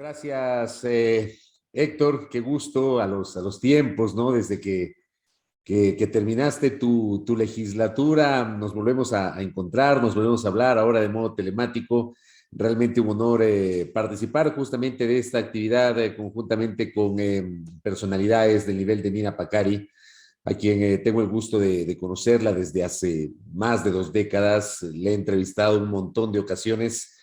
Gracias, Héctor. Qué gusto a los tiempos, ¿no? Desde que terminaste tu legislatura, nos volvemos a encontrar, nos volvemos a hablar ahora de modo telemático. Realmente un honor participar justamente de esta actividad conjuntamente con personalidades del nivel de Nina Pacari, a quien tengo el gusto de conocerla desde hace más de 2 décadas. Le he entrevistado un montón de ocasiones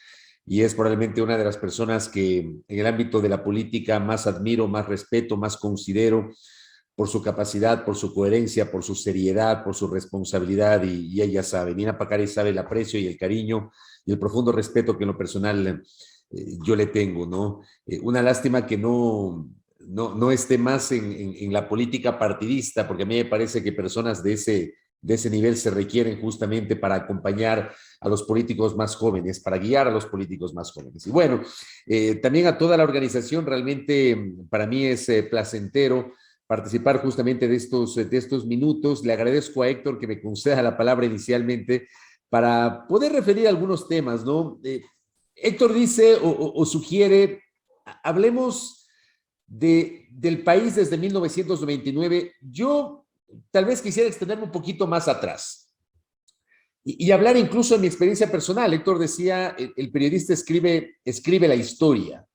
y es probablemente una de las personas que en el ámbito de la política más admiro, más respeto, más considero por su capacidad, por su coherencia, por su seriedad, por su responsabilidad, y ella sabe, Nina Pacari sabe el aprecio y el cariño y el profundo respeto que en lo personal yo le tengo, ¿no? Una lástima que no esté más en la política partidista, porque a mí me parece que personas de ese nivel se requieren justamente para acompañar a los políticos más jóvenes, para guiar a los políticos más jóvenes. Y bueno, también a toda la organización, realmente para mí es placentero participar justamente de estos minutos. Le agradezco a Héctor que me conceda la palabra inicialmente para poder referir algunos temas, ¿no? Héctor dice o sugiere, hablemos del país desde 1999. Yo tal vez quisiera extenderme un poquito más atrás y hablar incluso de mi experiencia personal. Héctor decía, el periodista escribe la historia.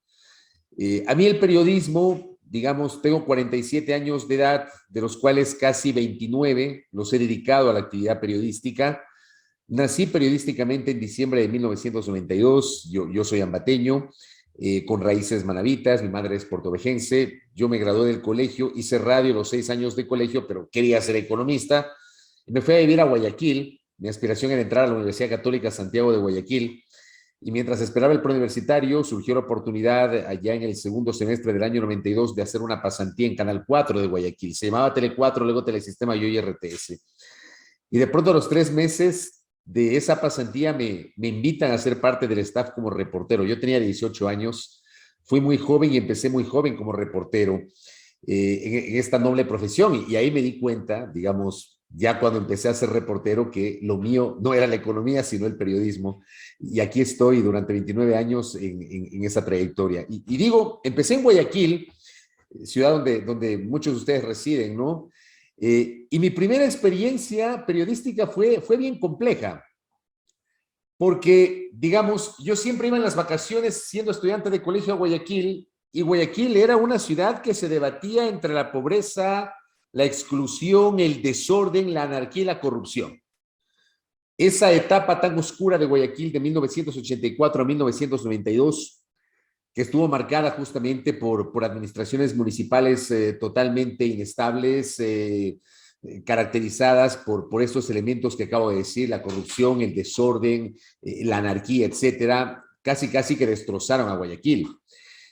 A mí el periodismo, digamos, tengo 47 años de edad, de los cuales casi 29 los he dedicado a la actividad periodística. Nací periodísticamente en diciembre de 1992. Yo soy ambateño, con raíces manavitas. Mi madre es portovejense. Yo me gradué del colegio, hice radio los 6 años de colegio, pero quería ser economista. Me fui a vivir a Guayaquil. Mi aspiración era entrar a la Universidad Católica Santiago de Guayaquil. Y mientras esperaba el preuniversitario, surgió la oportunidad allá en el segundo semestre del año 92 de hacer una pasantía en Canal 4 de Guayaquil. Se llamaba Tele 4, luego Telesistema y hoy RTS. Y de pronto a los 3 meses de esa pasantía me invitan a ser parte del staff como reportero. Yo tenía 18 años, fui muy joven y empecé muy joven como reportero en esta noble profesión. Y ahí me di cuenta, digamos, ya cuando empecé a ser reportero, que lo mío no era la economía, sino el periodismo. Y aquí estoy durante 29 años en esa trayectoria. Y digo, empecé en Guayaquil, ciudad donde muchos de ustedes residen, ¿no? Y mi primera experiencia periodística fue bien compleja, porque, digamos, yo siempre iba en las vacaciones siendo estudiante de colegio a Guayaquil, y Guayaquil era una ciudad que se debatía entre la pobreza, la exclusión, el desorden, la anarquía y la corrupción. Esa etapa tan oscura de Guayaquil de 1984 a 1992, que estuvo marcada justamente por administraciones municipales totalmente inestables, caracterizadas por estos elementos que acabo de decir: la corrupción, el desorden, la anarquía, etcétera. Casi que destrozaron a Guayaquil.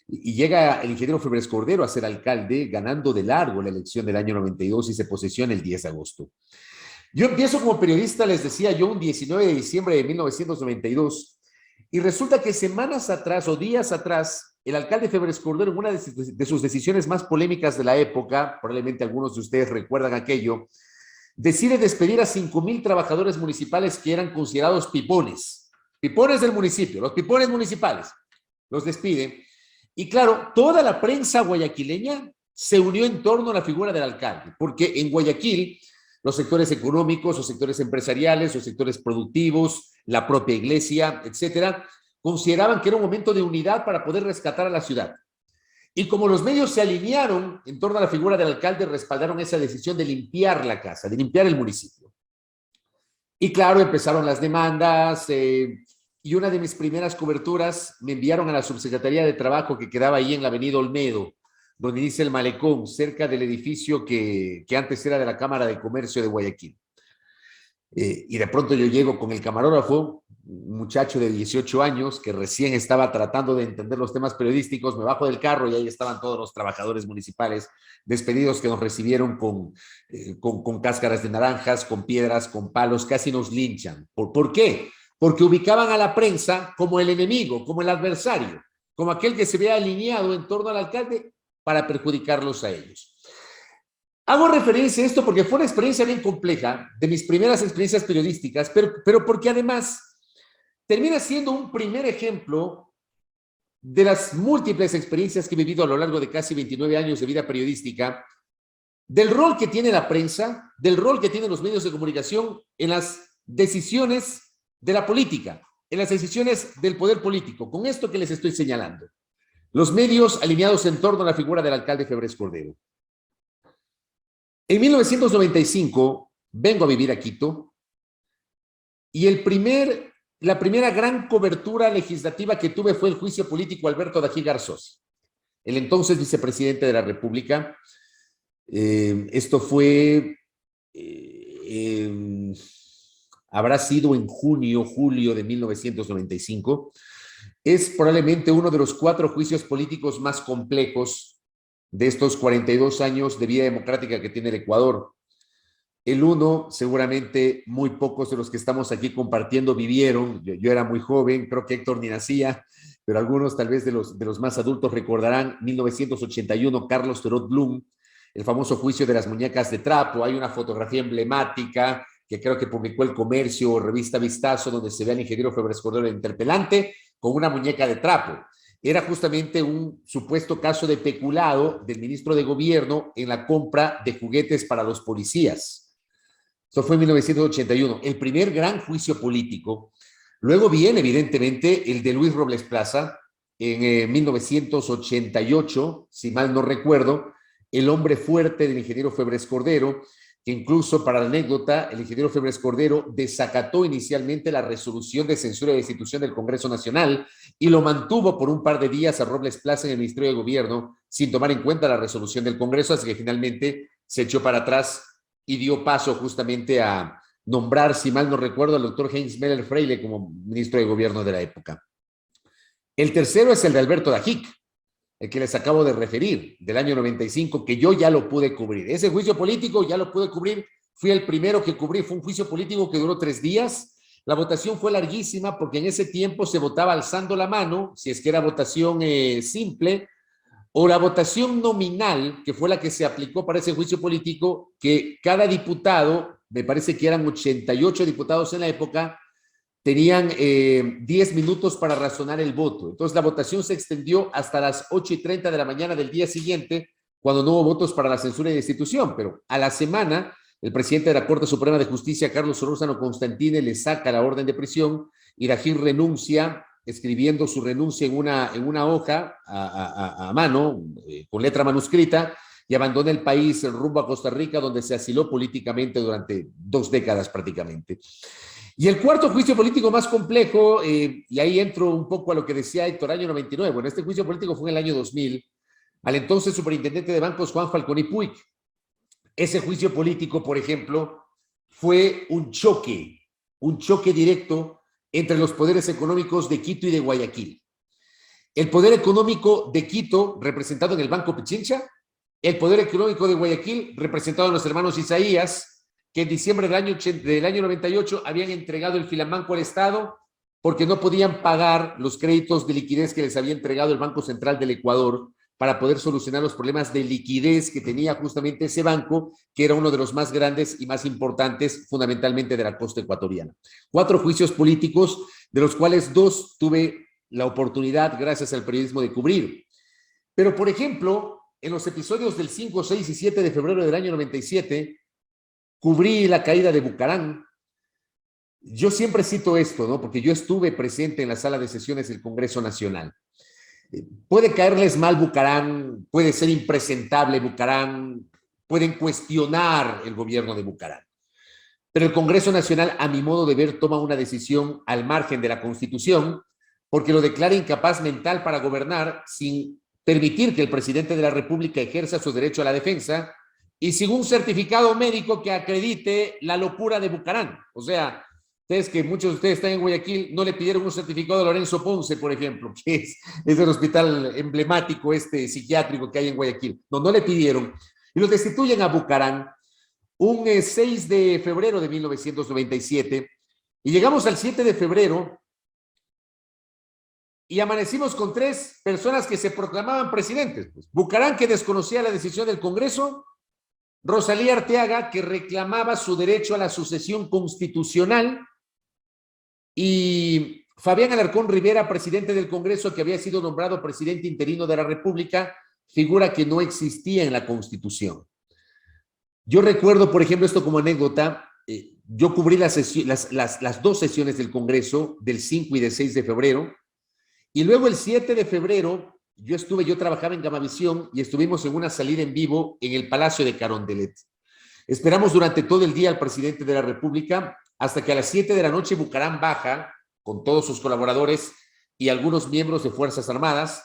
Y llega el ingeniero Febres Cordero a ser alcalde, ganando de largo la elección del año 92, y se posesiona el 10 de agosto. Yo empiezo como periodista, les decía yo, un 19 de diciembre de 1992, y resulta que semanas atrás o días atrás, el alcalde Febres Cordero, en una de sus decisiones más polémicas de la época, probablemente algunos de ustedes recuerdan aquello, decide despedir a 5,000 trabajadores municipales que eran considerados pipones del municipio, los pipones municipales. Los despide. Y claro, toda la prensa guayaquileña se unió en torno a la figura del alcalde, porque en Guayaquil los sectores económicos, los sectores empresariales, los sectores productivos, la propia iglesia, etcétera, consideraban que era un momento de unidad para poder rescatar a la ciudad. Y como los medios se alinearon en torno a la figura del alcalde, respaldaron esa decisión de limpiar la casa, de limpiar el municipio. Y claro, empezaron las demandas, y una de mis primeras coberturas me enviaron a la subsecretaría de Trabajo, que quedaba ahí en la avenida Olmedo, donde dice el Malecón, cerca del edificio que antes era de la Cámara de Comercio de Guayaquil. Y de pronto yo llego con el camarógrafo, un muchacho de 18 años que recién estaba tratando de entender los temas periodísticos. Me bajo del carro y ahí estaban todos los trabajadores municipales despedidos, que nos recibieron con cáscaras de naranjas, con piedras, con palos. Casi nos linchan. ¿Por qué? Porque ubicaban a la prensa como el enemigo, como el adversario, como aquel que se veía alineado en torno al alcalde para perjudicarlos a ellos. Hago referencia a esto porque fue una experiencia bien compleja, de mis primeras experiencias periodísticas, pero porque además termina siendo un primer ejemplo de las múltiples experiencias que he vivido a lo largo de casi 29 años de vida periodística, del rol que tiene la prensa, del rol que tienen los medios de comunicación en las decisiones de la política, en las decisiones del poder político, con esto que les estoy señalando. Los medios alineados en torno a la figura del alcalde Febres Cordero. En 1995 vengo a vivir a Quito y la primera gran cobertura legislativa que tuve fue el juicio político a Alberto Dají Garzosi, el entonces vicepresidente de la República. Esto fue, habrá sido en junio, julio de 1995. Es probablemente uno de los 4 juicios políticos más complejos de estos 42 años de vida democrática que tiene el Ecuador. El uno, seguramente muy pocos de los que estamos aquí compartiendo vivieron. Yo era muy joven, creo que Héctor ni nacía, pero algunos tal vez de los más adultos recordarán 1981, Carlos Terot Blum, el famoso juicio de las muñecas de trapo. Hay una fotografía emblemática que creo que publicó El Comercio o Revista Vistazo, donde se ve al ingeniero Febres Cordero interpelante con una muñeca de trapo. Era justamente un supuesto caso de peculado del ministro de Gobierno en la compra de juguetes para los policías. Eso fue en 1981, el primer gran juicio político. Luego viene, evidentemente, el de Luis Robles Plaza en 1988, si mal no recuerdo, el hombre fuerte del ingeniero Febres Cordero, que incluso, para la anécdota, el ingeniero Febres Cordero desacató inicialmente la resolución de censura y destitución del Congreso Nacional y lo mantuvo por un par de días a Robles Plaza en el Ministerio de Gobierno sin tomar en cuenta la resolución del Congreso, hasta que finalmente se echó para atrás y dio paso justamente a nombrar, si mal no recuerdo, al doctor Heinz Meller Freile como ministro de Gobierno de la época. El tercero es el de Alberto Dajic, el que les acabo de referir, del año 95, que yo ya lo pude cubrir. Ese juicio político ya lo pude cubrir, fui el primero que cubrí, fue un juicio político que duró 3 días. La votación fue larguísima porque en ese tiempo se votaba alzando la mano, si es que era votación simple, o la votación nominal, que fue la que se aplicó para ese juicio político, que cada diputado, me parece que eran 88 diputados en la época, tenían 10 minutos para razonar el voto. Entonces la votación se extendió hasta las 8:30 de la mañana del día siguiente, cuando no hubo votos para la censura y destitución. Pero a la semana, el presidente de la Corte Suprema de Justicia, Carlos Solórzano Constantine, le saca la orden de prisión y Dají renuncia, escribiendo su renuncia en una hoja a mano, con letra manuscrita, y abandona el país rumbo a Costa Rica, donde se asiló políticamente durante 2 décadas prácticamente. Y el cuarto juicio político más complejo, y ahí entro un poco a lo que decía Héctor, año 99. Bueno, este juicio político fue en el año 2000, al entonces superintendente de bancos Juan Falconi Puig. Ese juicio político, por ejemplo, fue un choque directo entre los poderes económicos de Quito y de Guayaquil. El poder económico de Quito, representado en el Banco Pichincha, el poder económico de Guayaquil, representado en los hermanos Isaías, que en diciembre del año 98 habían entregado el filamanco al Estado porque no podían pagar los créditos de liquidez que les había entregado el Banco Central del Ecuador para poder solucionar los problemas de liquidez que tenía justamente ese banco, que era uno de los más grandes y más importantes, fundamentalmente de la costa ecuatoriana. 4 juicios políticos, de los cuales 2 tuve la oportunidad, gracias al periodismo, de cubrir. Pero, por ejemplo, en los episodios del 5, 6 y 7 de febrero del año 97, cubrí la caída de Bucarán. Yo siempre cito esto, ¿no? Porque yo estuve presente en la sala de sesiones del Congreso Nacional. Puede caerles mal Bucarán, puede ser impresentable Bucarán, pueden cuestionar el gobierno de Bucarán. Pero el Congreso Nacional, a mi modo de ver, toma una decisión al margen de la Constitución, porque lo declara incapaz mental para gobernar sin permitir que el presidente de la República ejerza su derecho a la defensa y sin un certificado médico que acredite la locura de Bucarán. O sea, ustedes, que muchos de ustedes están en Guayaquil, no le pidieron un certificado a Lorenzo Ponce, por ejemplo, que es el hospital emblemático psiquiátrico que hay en Guayaquil. No le pidieron. Y los destituyen a Bucarán un 6 de febrero de 1997, y llegamos al 7 de febrero y amanecimos con 3 personas que se proclamaban presidentes. Pues, Bucarán, que desconocía la decisión del Congreso; Rosalía Arteaga, que reclamaba su derecho a la sucesión constitucional; y Fabián Alarcón Rivera, presidente del Congreso, que había sido nombrado presidente interino de la República, figura que no existía en la Constitución. Yo recuerdo, por ejemplo, esto como anécdota, yo cubrí las dos sesiones del Congreso, del 5 y del 6 de febrero, y luego el 7 de febrero yo trabajaba en Gamavisión y estuvimos en una salida en vivo en el Palacio de Carondelet. Esperamos durante todo el día al presidente de la República hasta que a las 7 de la noche Bucaram baja con todos sus colaboradores y algunos miembros de Fuerzas Armadas,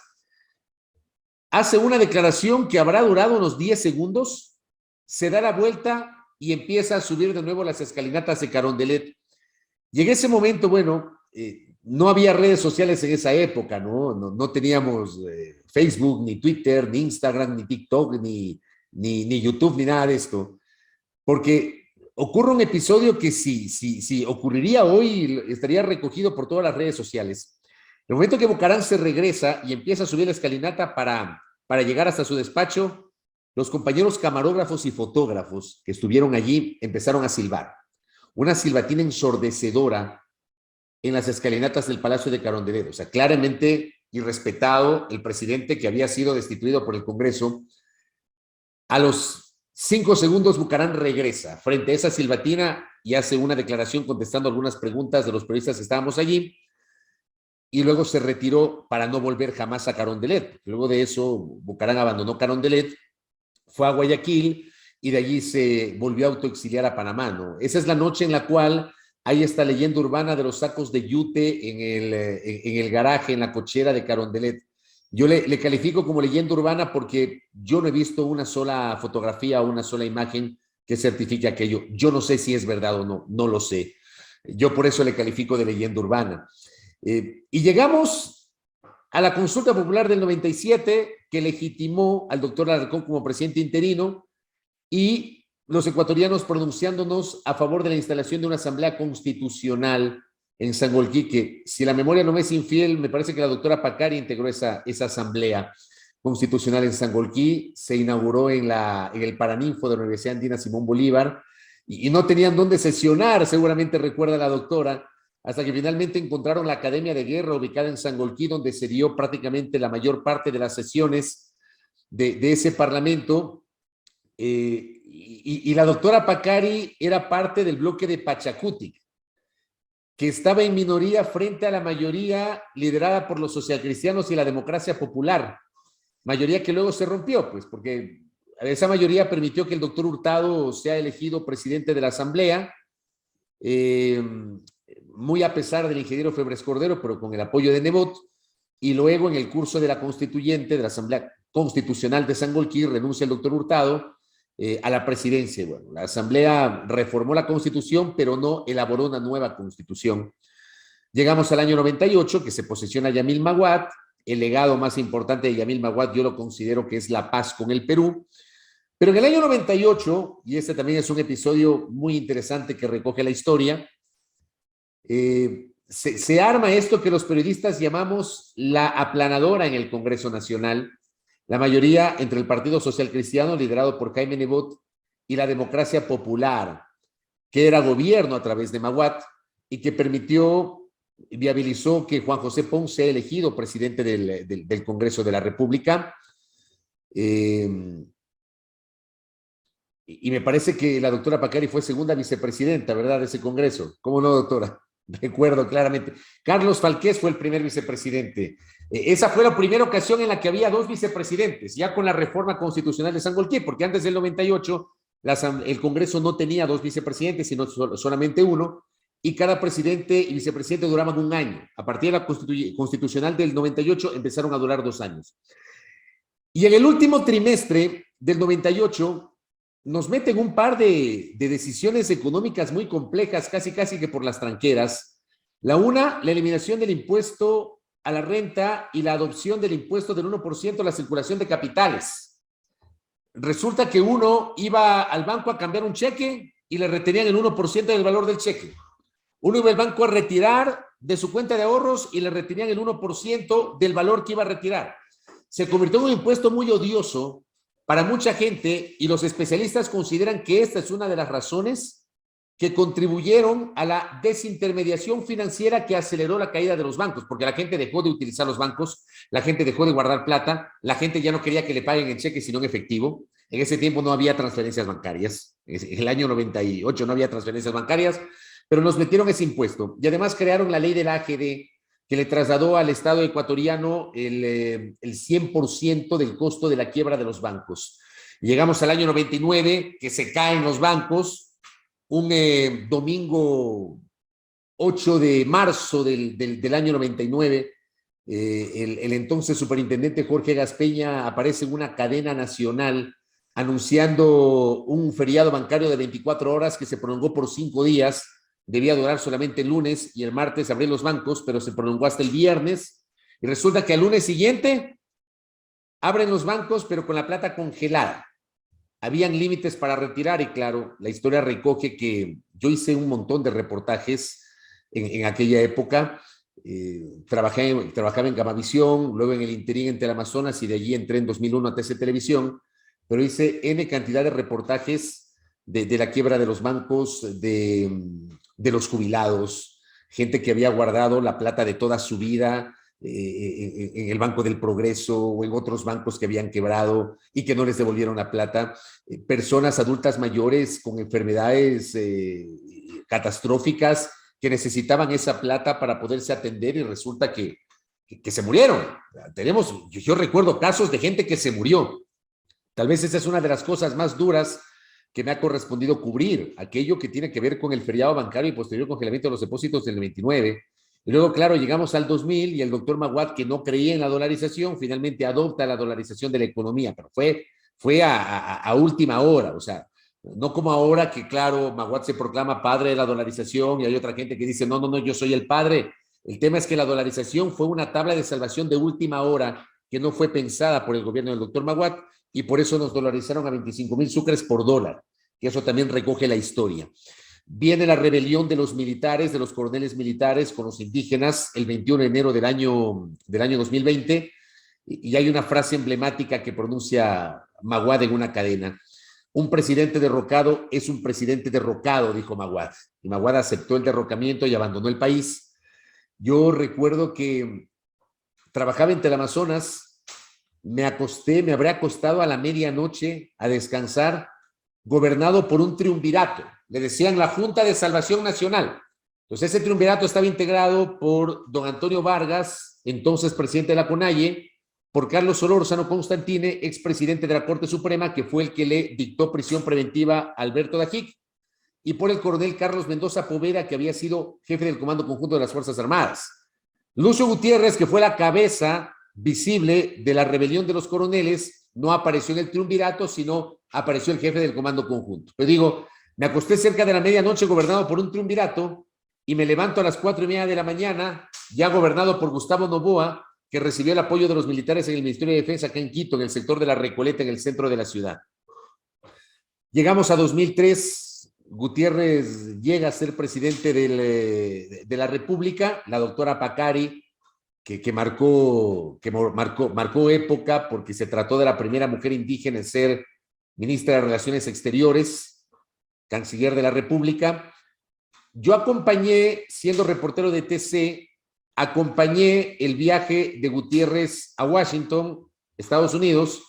hace una declaración que habrá durado unos 10 segundos, se da la vuelta y empieza a subir de nuevo las escalinatas de Carondelet. Y en ese momento, bueno, no había redes sociales en esa época, no teníamos Facebook, ni Twitter, ni Instagram, ni TikTok, ni YouTube, ni nada de esto. Porque ocurre un episodio que si ocurriría hoy, estaría recogido por todas las redes sociales. El momento que Bucaram se regresa y empieza a subir la escalinata para llegar hasta su despacho, los compañeros camarógrafos y fotógrafos que estuvieron allí empezaron a silbar. Una silbatina ensordecedora en las escalinatas del Palacio de Carondelet. O sea, claramente irrespetado el presidente que había sido destituido por el Congreso. A los 5 segundos, Bucaram regresa frente a esa silbatina y hace una declaración contestando algunas preguntas de los periodistas que estábamos allí. Y luego se retiró para no volver jamás a Carondelet. Luego de eso, Bucaram abandonó Carondelet, fue a Guayaquil y de allí se volvió a autoexiliar a Panamá, ¿no? Esa es la noche en la cual hay esta leyenda urbana de los sacos de yute en el garaje, en la cochera de Carondelet. Yo le califico como leyenda urbana porque yo no he visto una sola fotografía o una sola imagen que certifique aquello. Yo no sé si es verdad o no, no lo sé. Yo por eso le califico de leyenda urbana. Y llegamos a la consulta popular del 97 que legitimó al doctor Alarcón como presidente interino y los ecuatorianos pronunciándonos a favor de la instalación de una asamblea constitucional en Sangolquí, que si la memoria no me es infiel, me parece que la doctora Pacari integró esa asamblea constitucional en Sangolquí, se inauguró en el Paraninfo de la Universidad Andina Simón Bolívar y no tenían dónde sesionar, seguramente recuerda la doctora, hasta que finalmente encontraron la Academia de Guerra ubicada en Sangolquí, donde se dio prácticamente la mayor parte de las sesiones de ese parlamento. Y la doctora Pacari era parte del bloque de Pachacutic, que estaba en minoría frente a la mayoría liderada por los socialcristianos y la democracia popular, mayoría que luego se rompió, pues, porque esa mayoría permitió que el doctor Hurtado sea elegido presidente de la Asamblea, muy a pesar del ingeniero Febres Cordero, pero con el apoyo de Nebot, y luego en el curso de la constituyente de la Asamblea Constitucional de Sangolquí renuncia el doctor Hurtado a la presidencia. Bueno, la Asamblea reformó la Constitución, pero no elaboró una nueva Constitución. Llegamos al año 98, que se posesiona Yamil Maguad. El legado más importante de Yamil Maguad yo lo considero que es la paz con el Perú. Pero en el año 98, y este también es un episodio muy interesante que recoge la historia, se arma esto que los periodistas llamamos la aplanadora en el Congreso Nacional, la mayoría entre el Partido Social Cristiano, liderado por Jaime Nebot, y la Democracia Popular, que era gobierno a través de Maguad y que viabilizó que Juan José Pons sea elegido presidente del Congreso de la República. Y me parece que la doctora Pacari fue segunda vicepresidenta, ¿verdad?, de ese Congreso. ¿Cómo no, doctora? Recuerdo claramente. Carlos Falqués fue el primer vicepresidente. Esa fue la primera ocasión en la que había 2 vicepresidentes, ya con la reforma constitucional de Sangolquí, porque antes del 98 el Congreso no tenía 2 vicepresidentes, sino solamente uno, y cada presidente y vicepresidente duraban 1 año. A partir de la constitucional del 98 empezaron a durar 2 años. Y en el último trimestre del 98 nos meten un par de decisiones económicas muy complejas, casi que por las tranqueras. La eliminación del impuesto a la renta y la adopción del impuesto del 1% a la circulación de capitales. Resulta que uno iba al banco a cambiar un cheque y le retenían el 1% del valor del cheque. Uno iba al banco a retirar de su cuenta de ahorros y le retenían el 1% del valor que iba a retirar. Se convirtió en un impuesto muy odioso para mucha gente y los especialistas consideran que esta es una de las razones que contribuyeron a la desintermediación financiera que aceleró la caída de los bancos, porque la gente dejó de utilizar los bancos, la gente dejó de guardar plata, la gente ya no quería que le paguen en cheque, sino en efectivo. En ese tiempo no había transferencias bancarias. En el año 98 no había transferencias bancarias, pero nos metieron ese impuesto. Y además crearon la ley del AGD, que le trasladó al Estado ecuatoriano el 100% del costo de la quiebra de los bancos. Llegamos al año 99, que se caen los bancos, un domingo 8 de marzo del año 99, el entonces superintendente Jorge Gaspeña aparece en una cadena nacional anunciando un feriado bancario de 24 horas que se prolongó por 5 días. Debía durar solamente el lunes y el martes abrir los bancos, pero se prolongó hasta el viernes. Y resulta que al lunes siguiente abren los bancos, pero con la plata congelada. Habían límites para retirar y claro, la historia recoge que yo hice un montón de reportajes en aquella época. Trabajaba en Gamavisión, luego en el interín en Teleamazonas y de allí entré en 2001 a TC Televisión, pero hice N cantidad de reportajes de la quiebra de los bancos, de los jubilados, gente que había guardado la plata de toda su vida en el Banco del Progreso o en otros bancos que habían quebrado y que no les devolvieron la plata, personas adultas mayores con enfermedades catastróficas que necesitaban esa plata para poderse atender y resulta que se murieron. Yo recuerdo casos de gente que se murió. Tal vez esa es una de las cosas más duras que me ha correspondido cubrir, aquello que tiene que ver con el feriado bancario y posterior congelamiento de los depósitos del 99. Y luego, claro, llegamos al 2000 y el doctor Maguad, que no creía en la dolarización, finalmente adopta la dolarización de la economía, pero fue a última hora, o sea, no como ahora que, claro, Maguad se proclama padre de la dolarización y hay otra gente que dice, no, yo soy el padre. El tema es que la dolarización fue una tabla de salvación de última hora que no fue pensada por el gobierno del doctor Maguad y por eso nos dolarizaron a 25,000 sucres por dólar, que eso también recoge la historia. Viene la rebelión de los militares, de los coroneles militares con los indígenas el 21 de enero del año 2020 y hay una frase emblemática que pronuncia Maguad en una cadena. Un presidente derrocado es un presidente derrocado, dijo Maguad. Y Maguad aceptó el derrocamiento y abandonó el país. Yo recuerdo que trabajaba en Teleamazonas, me habré acostado a la medianoche a descansar, gobernado por un triunvirato. Le decían la Junta de Salvación Nacional. Entonces ese triunvirato estaba integrado por don Antonio Vargas, entonces presidente de la CONAIE, por Carlos Solórzano Constantine, expresidente de la Corte Suprema, que fue el que le dictó prisión preventiva a Alberto Dajic, y por el coronel Carlos Mendoza Poveda, que había sido jefe del Comando Conjunto de las Fuerzas Armadas. Lucio Gutiérrez, que fue la cabeza visible de la rebelión de los coroneles, no apareció en el triunvirato, sino apareció el jefe del Comando Conjunto. Pero digo, me acosté cerca de la medianoche gobernado por un triunvirato y me levanto a las 4:30 de la mañana, ya gobernado por Gustavo Noboa, que recibió el apoyo de los militares en el Ministerio de Defensa acá en Quito, en el sector de la Recoleta, en el centro de la ciudad. Llegamos a 2003, Gutiérrez llega a ser presidente de la República, la doctora Pacari, que marcó época porque se trató de la primera mujer indígena en ser ministra de Relaciones Exteriores, canciller de la República. Yo acompañé, siendo reportero de TC, acompañé el viaje de Gutiérrez a Washington, Estados Unidos,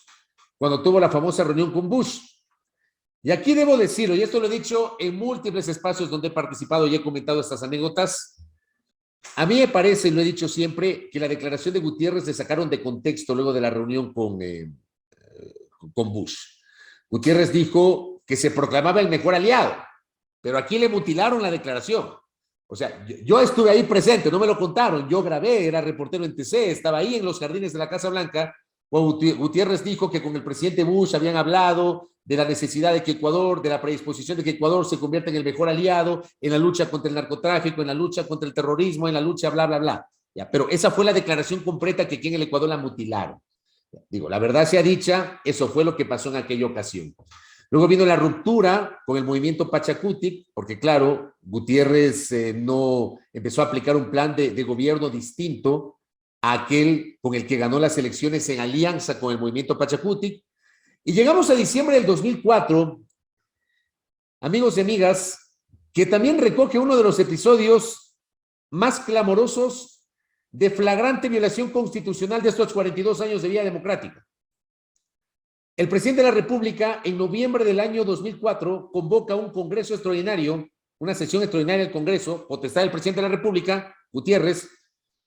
cuando tuvo la famosa reunión con Bush. Y aquí debo decirlo, y esto lo he dicho en múltiples espacios donde he participado y he comentado estas anécdotas, a mí me parece, y lo he dicho siempre, que la declaración de Gutiérrez le sacaron de contexto luego de la reunión con Bush. Gutiérrez dijo que se proclamaba el mejor aliado, pero aquí le mutilaron la declaración. O sea, yo estuve ahí presente, no me lo contaron, yo grabé, era reportero en TC, estaba ahí en los jardines de la Casa Blanca. Gutiérrez dijo que con el presidente Bush habían hablado de la necesidad de que Ecuador, de la predisposición de que Ecuador se convierta en el mejor aliado en la lucha contra el narcotráfico, en la lucha contra el terrorismo, en la lucha bla, bla, bla. Ya, pero esa fue la declaración completa que aquí en el Ecuador la mutilaron. Digo, la verdad sea dicha, eso fue lo que pasó en aquella ocasión. Luego vino la ruptura con el movimiento Pachacutic, porque claro, Gutiérrez no empezó a aplicar un plan de gobierno distinto a aquel con el que ganó las elecciones en alianza con el movimiento Pachacutic. Y llegamos a diciembre del 2004, amigos y amigas, que también recoge uno de los episodios más clamorosos de flagrante violación constitucional de estos 42 años de vida democrática. El presidente de la República, en noviembre del año 2004, convoca un congreso extraordinario, una sesión extraordinaria del Congreso, potestad del presidente de la República, Gutiérrez,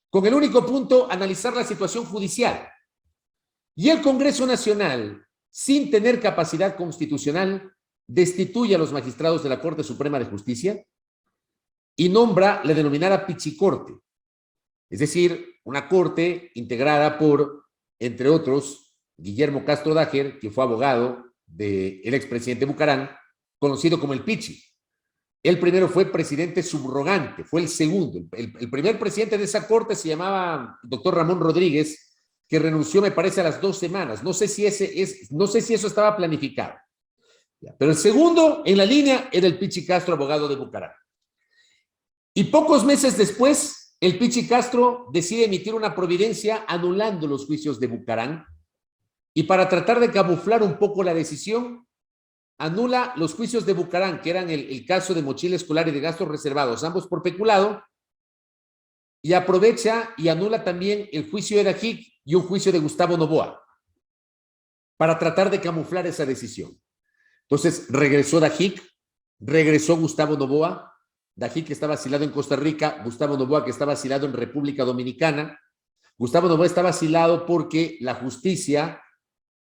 con el único punto, analizar la situación judicial. Y el Congreso Nacional, sin tener capacidad constitucional, destituye a los magistrados de la Corte Suprema de Justicia y nombra la denominada Pichicorte, es decir, una corte integrada por, entre otros, Guillermo Castro Dájer, que fue abogado del expresidente Bucarán, conocido como el Pichi. El primero fue presidente subrogante, fue el segundo. El primer presidente de esa corte se llamaba doctor Ramón Rodríguez, que renunció, me parece, a las 2 semanas. No sé si eso estaba planificado. Pero el segundo en la línea era el Pichi Castro, abogado de Bucarán. Y pocos meses después, el Pichi Castro decide emitir una providencia anulando los juicios de Bucarán, y para tratar de camuflar un poco la decisión, anula los juicios de Bucarán, que eran el caso de mochila escolar y de gastos reservados, ambos por peculado, y aprovecha y anula también el juicio de Dajic y un juicio de Gustavo Noboa, para tratar de camuflar esa decisión. Entonces regresó Dajic, regresó Gustavo Noboa, Dajic que estaba asilado en Costa Rica, Gustavo Noboa que estaba asilado en República Dominicana. Gustavo Noboa estaba asilado porque la justicia,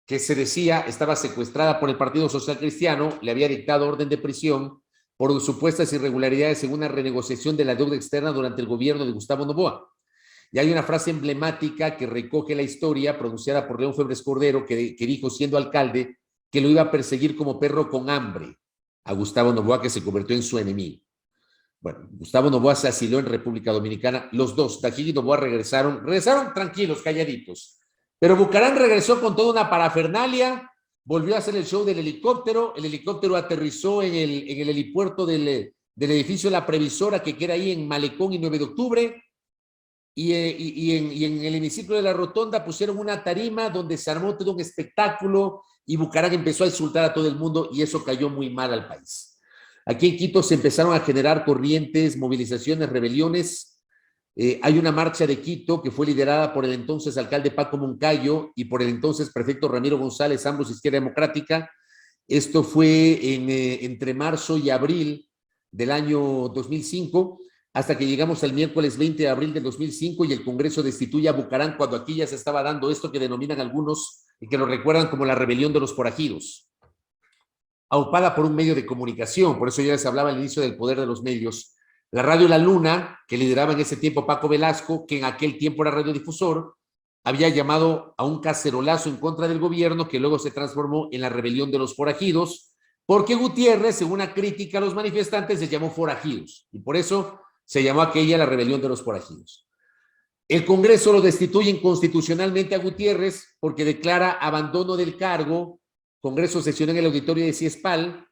que se decía estaba secuestrada por el Partido Social Cristiano, le había dictado orden de prisión por supuestas irregularidades en una renegociación de la deuda externa durante el gobierno de Gustavo Noboa. Y hay una frase emblemática que recoge la historia pronunciada por León Febres Cordero, que dijo, siendo alcalde, que lo iba a perseguir como perro con hambre a Gustavo Noboa, que se convirtió en su enemigo. Bueno, Gustavo Noboa se asiló en República Dominicana. Los dos, Dajic y Noboa, regresaron tranquilos, calladitos. Pero Bucarán regresó con toda una parafernalia, volvió a hacer el show del helicóptero. El helicóptero aterrizó en el helipuerto del edificio La Previsora, que queda ahí en Malecón y 9 de octubre. Y en el hemiciclo de la Rotonda pusieron una tarima donde se armó todo un espectáculo y Bucarán empezó a insultar a todo el mundo y eso cayó muy mal al país. Aquí en Quito se empezaron a generar corrientes, movilizaciones, rebeliones. Hay una marcha de Quito que fue liderada por el entonces alcalde Paco Moncayo y por el entonces prefecto Ramiro González, ambos Izquierda Democrática. Esto fue entre marzo y abril del año 2005, hasta que llegamos al miércoles 20 de abril del 2005 y el Congreso destituye a Bucarán, cuando aquí ya se estaba dando esto que denominan algunos y que lo recuerdan como la rebelión de los forajidos, aupada por un medio de comunicación. Por eso ya les hablaba al inicio del poder de los medios. La radio La Luna, que lideraba en ese tiempo Paco Velasco, que en aquel tiempo era radiodifusor, había llamado a un cacerolazo en contra del gobierno que luego se transformó en la rebelión de los forajidos, porque Gutiérrez, según una crítica a los manifestantes, se llamó forajidos y por eso se llamó aquella la rebelión de los forajidos. El Congreso lo destituye inconstitucionalmente a Gutiérrez porque declara abandono del cargo. Congreso sesionó en el auditorio de Ciespal,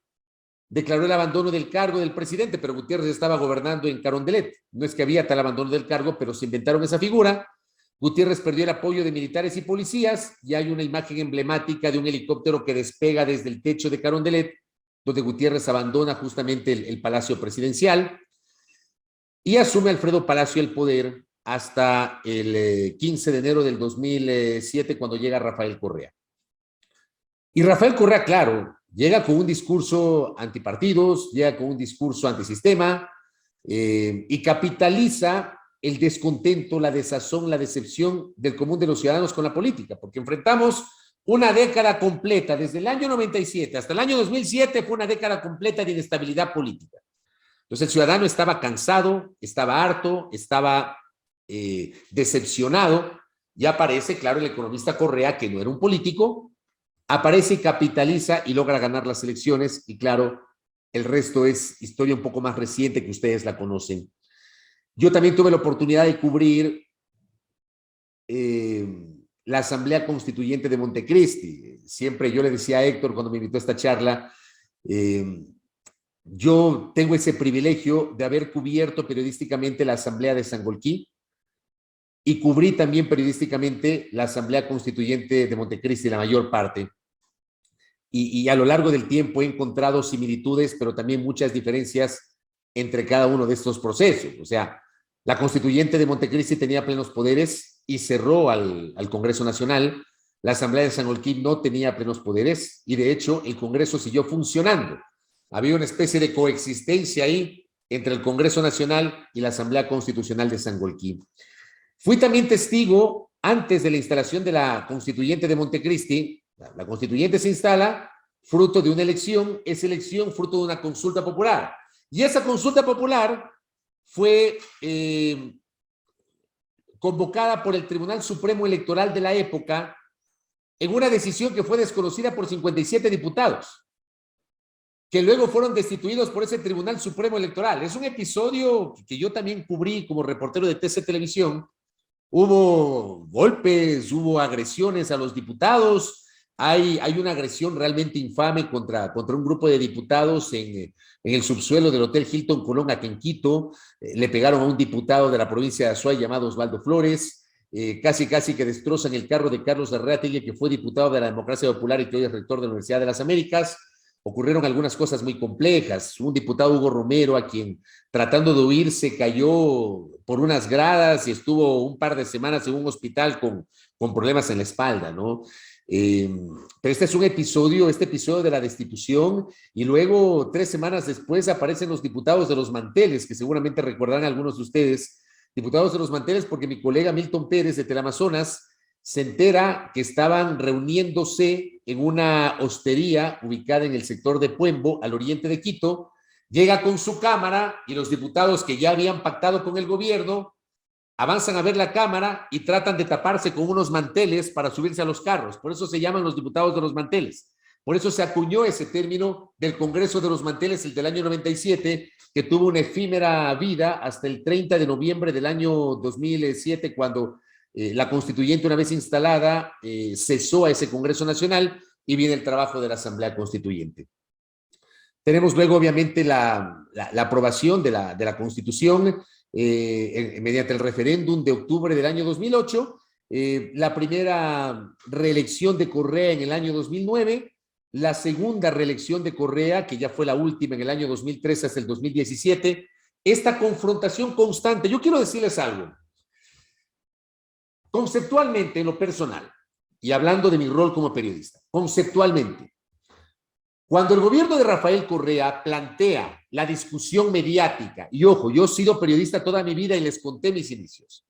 declaró el abandono del cargo del presidente, pero Gutiérrez estaba gobernando en Carondelet. No es que había tal abandono del cargo, pero se inventaron esa figura. Gutiérrez perdió el apoyo de militares y policías y hay una imagen emblemática de un helicóptero que despega desde el techo de Carondelet, donde Gutiérrez abandona justamente el Palacio Presidencial y asume Alfredo Palacio el poder hasta el 15 de enero del 2007, cuando llega Rafael Correa. Y Rafael Correa, claro, llega con un discurso antipartidos, llega con un discurso antisistema y capitaliza el descontento, la desazón, la decepción del común de los ciudadanos con la política, porque enfrentamos una década completa, desde el año 97 hasta el año 2007 fue una década completa de inestabilidad política. Entonces el ciudadano estaba cansado, estaba harto, estaba decepcionado, y aparece, claro, el economista Correa, que no era un político, aparece y capitaliza y logra ganar las elecciones, y claro, el resto es historia un poco más reciente que ustedes la conocen. Yo también tuve la oportunidad de cubrir la Asamblea Constituyente de Montecristi. Siempre yo le decía a Héctor cuando me invitó a esta charla, yo tengo ese privilegio de haber cubierto periodísticamente la Asamblea de Sangolquí y cubrí también periodísticamente la Asamblea Constituyente de Montecristi, la mayor parte. Y a lo largo del tiempo he encontrado similitudes, pero también muchas diferencias entre cada uno de estos procesos. O sea, la constituyente de Montecristi tenía plenos poderes y cerró al Congreso Nacional. La Asamblea de Sangolquí no tenía plenos poderes y, de hecho, el Congreso siguió funcionando. Había una especie de coexistencia ahí entre el Congreso Nacional y la Asamblea Constitucional de Sangolquí. Fui también testigo antes de la instalación de la constituyente de Montecristi. La constituyente se instala fruto de una elección, esa elección fruto de una consulta popular. Y esa consulta popular fue convocada por el Tribunal Supremo Electoral de la época en una decisión que fue desconocida por 57 diputados, que luego fueron destituidos por ese Tribunal Supremo Electoral. Es un episodio que yo también cubrí como reportero de TC Televisión. Hubo golpes, hubo agresiones a los diputados, hay una agresión realmente infame contra un grupo de diputados en el subsuelo del Hotel Hilton Colón aquí en Quito. Le pegaron a un diputado de la provincia de Azuay llamado Osvaldo Flores, casi que destrozan el carro de Carlos Arreategui, que fue diputado de la Democracia Popular y que hoy es rector de la Universidad de las Américas. Ocurrieron algunas cosas muy complejas. Un diputado, Hugo Romero, a quien tratando de huir se cayó por unas gradas y estuvo un par de semanas en un hospital con problemas en la espalda, ¿no? Pero este es un episodio, este episodio de la destitución, y luego 3 semanas después aparecen los diputados de los manteles, que seguramente recordarán algunos de ustedes, diputados de los manteles, porque mi colega Milton Pérez de Teleamazonas se entera que estaban reuniéndose en una hostería ubicada en el sector de Puembo, al oriente de Quito. Llega con su cámara y los diputados que ya habían pactado con el gobierno avanzan a ver la cámara y tratan de taparse con unos manteles para subirse a los carros. Por eso se llaman los diputados de los manteles. Por eso se acuñó ese término del Congreso de los Manteles, el del año 97, que tuvo una efímera vida hasta el 30 de noviembre del año 2007, cuando la constituyente, una vez instalada, cesó a ese Congreso Nacional y viene el trabajo de la Asamblea Constituyente. Tenemos luego, obviamente, la aprobación de la Constitución mediante el referéndum de octubre del año 2008, la primera reelección de Correa en el año 2009, la segunda reelección de Correa, que ya fue la última en el año 2013 hasta el 2017, esta confrontación constante. Yo quiero decirles algo. Conceptualmente, en lo personal, y hablando de mi rol como periodista, conceptualmente, cuando el gobierno de Rafael Correa plantea la discusión mediática, y ojo, yo he sido periodista toda mi vida y les conté mis inicios,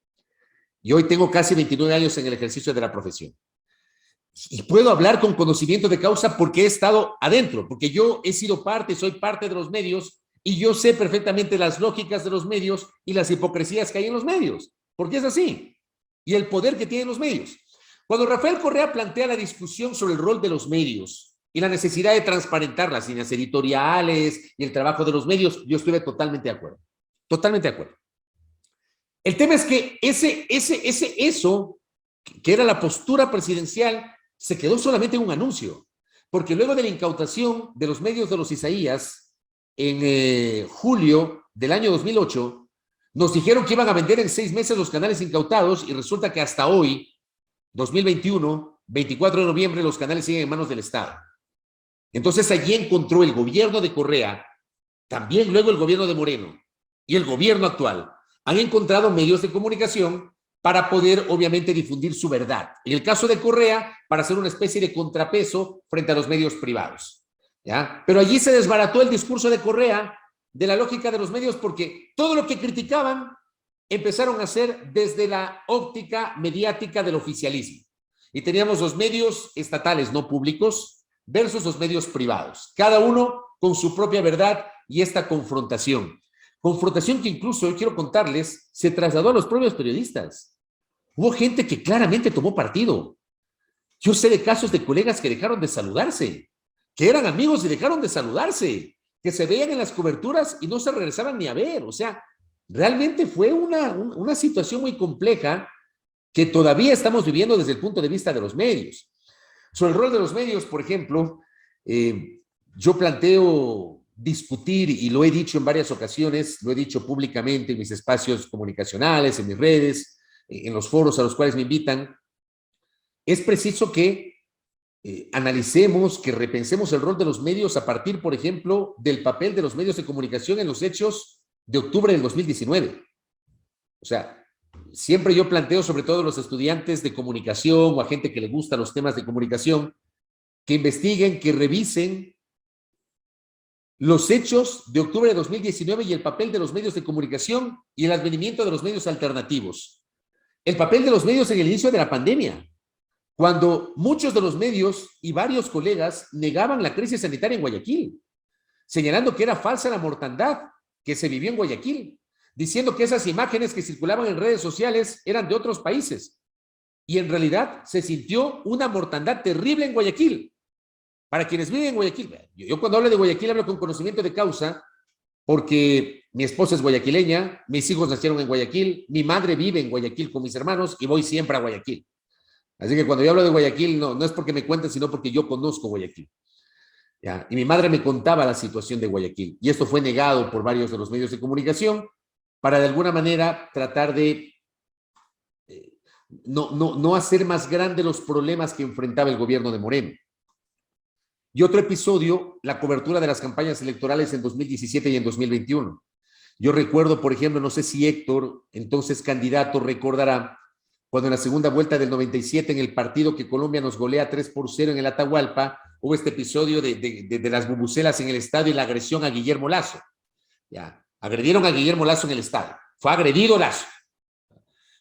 y hoy tengo casi 29 años en el ejercicio de la profesión, y puedo hablar con conocimiento de causa porque he estado adentro, porque yo he sido parte, soy parte de los medios, y yo sé perfectamente las lógicas de los medios y las hipocresías que hay en los medios, porque es así, y el poder que tienen los medios. Cuando Rafael Correa plantea la discusión sobre el rol de los medios y la necesidad de transparentar las líneas editoriales y el trabajo de los medios, yo estuve totalmente de acuerdo. Totalmente de acuerdo. El tema es que eso, que era la postura presidencial, se quedó solamente en un anuncio, porque luego de la incautación de los medios de los Isaías en julio del año 2008, nos dijeron que iban a vender en 6 meses los canales incautados y resulta que hasta hoy, 2021, 24 de noviembre, los canales siguen en manos del Estado. Entonces allí encontró el gobierno de Correa, también luego el gobierno de Moreno y el gobierno actual, han encontrado medios de comunicación para poder obviamente difundir su verdad. En el caso de Correa, para hacer una especie de contrapeso frente a los medios privados, ¿ya? Pero allí se desbarató el discurso de Correa de la lógica de los medios, porque todo lo que criticaban empezaron a hacer desde la óptica mediática del oficialismo. Y teníamos los medios estatales no públicos versus los medios privados, cada uno con su propia verdad, y esta confrontación que incluso, hoy quiero contarles, se trasladó a los propios periodistas. Hubo gente que claramente tomó partido. Yo sé de casos de colegas que dejaron de saludarse, que eran amigos y dejaron de saludarse, que se veían en las coberturas y no se regresaban ni a ver. O sea, realmente fue una situación muy compleja que todavía estamos viviendo desde el punto de vista de los medios. Sobre el rol de los medios, por ejemplo, yo planteo discutir, y lo he dicho en varias ocasiones, lo he dicho públicamente en mis espacios comunicacionales, en mis redes, en los foros a los cuales me invitan. Es preciso que analicemos, que repensemos el rol de los medios a partir, por ejemplo, del papel de los medios de comunicación en los hechos de octubre del 2019. O sea, siempre yo planteo, sobre todo a los estudiantes de comunicación o a gente que le gusta los temas de comunicación, que investiguen, que revisen los hechos de octubre de 2019 y el papel de los medios de comunicación y el advenimiento de los medios alternativos. El papel de los medios en el inicio de la pandemia, cuando muchos de los medios y varios colegas negaban la crisis sanitaria en Guayaquil, señalando que era falsa la mortandad que se vivió en Guayaquil, diciendo que esas imágenes que circulaban en redes sociales eran de otros países. Y en realidad se sintió una mortandad terrible en Guayaquil. Para quienes viven en Guayaquil, yo cuando hablo de Guayaquil hablo con conocimiento de causa, porque mi esposa es guayaquileña, mis hijos nacieron en Guayaquil, mi madre vive en Guayaquil con mis hermanos y voy siempre a Guayaquil. Así que cuando yo hablo de Guayaquil, no es porque me cuenten, sino porque yo conozco Guayaquil. ¿Ya? Y mi madre me contaba la situación de Guayaquil. Y esto fue negado por varios de los medios de comunicación para de alguna manera tratar de no hacer más grandes los problemas que enfrentaba el gobierno de Moreno. Y otro episodio, la cobertura de las campañas electorales en 2017 y en 2021. Yo recuerdo, por ejemplo, no sé si Héctor, entonces candidato, recordará cuando en la segunda vuelta del 97, en el partido que Colombia nos golea 3-0 en el Atahualpa, hubo este episodio de las bubucelas en el estadio y la agresión a Guillermo Lasso. Ya, agredieron a Guillermo Lasso en el estadio. Fue agredido Lasso.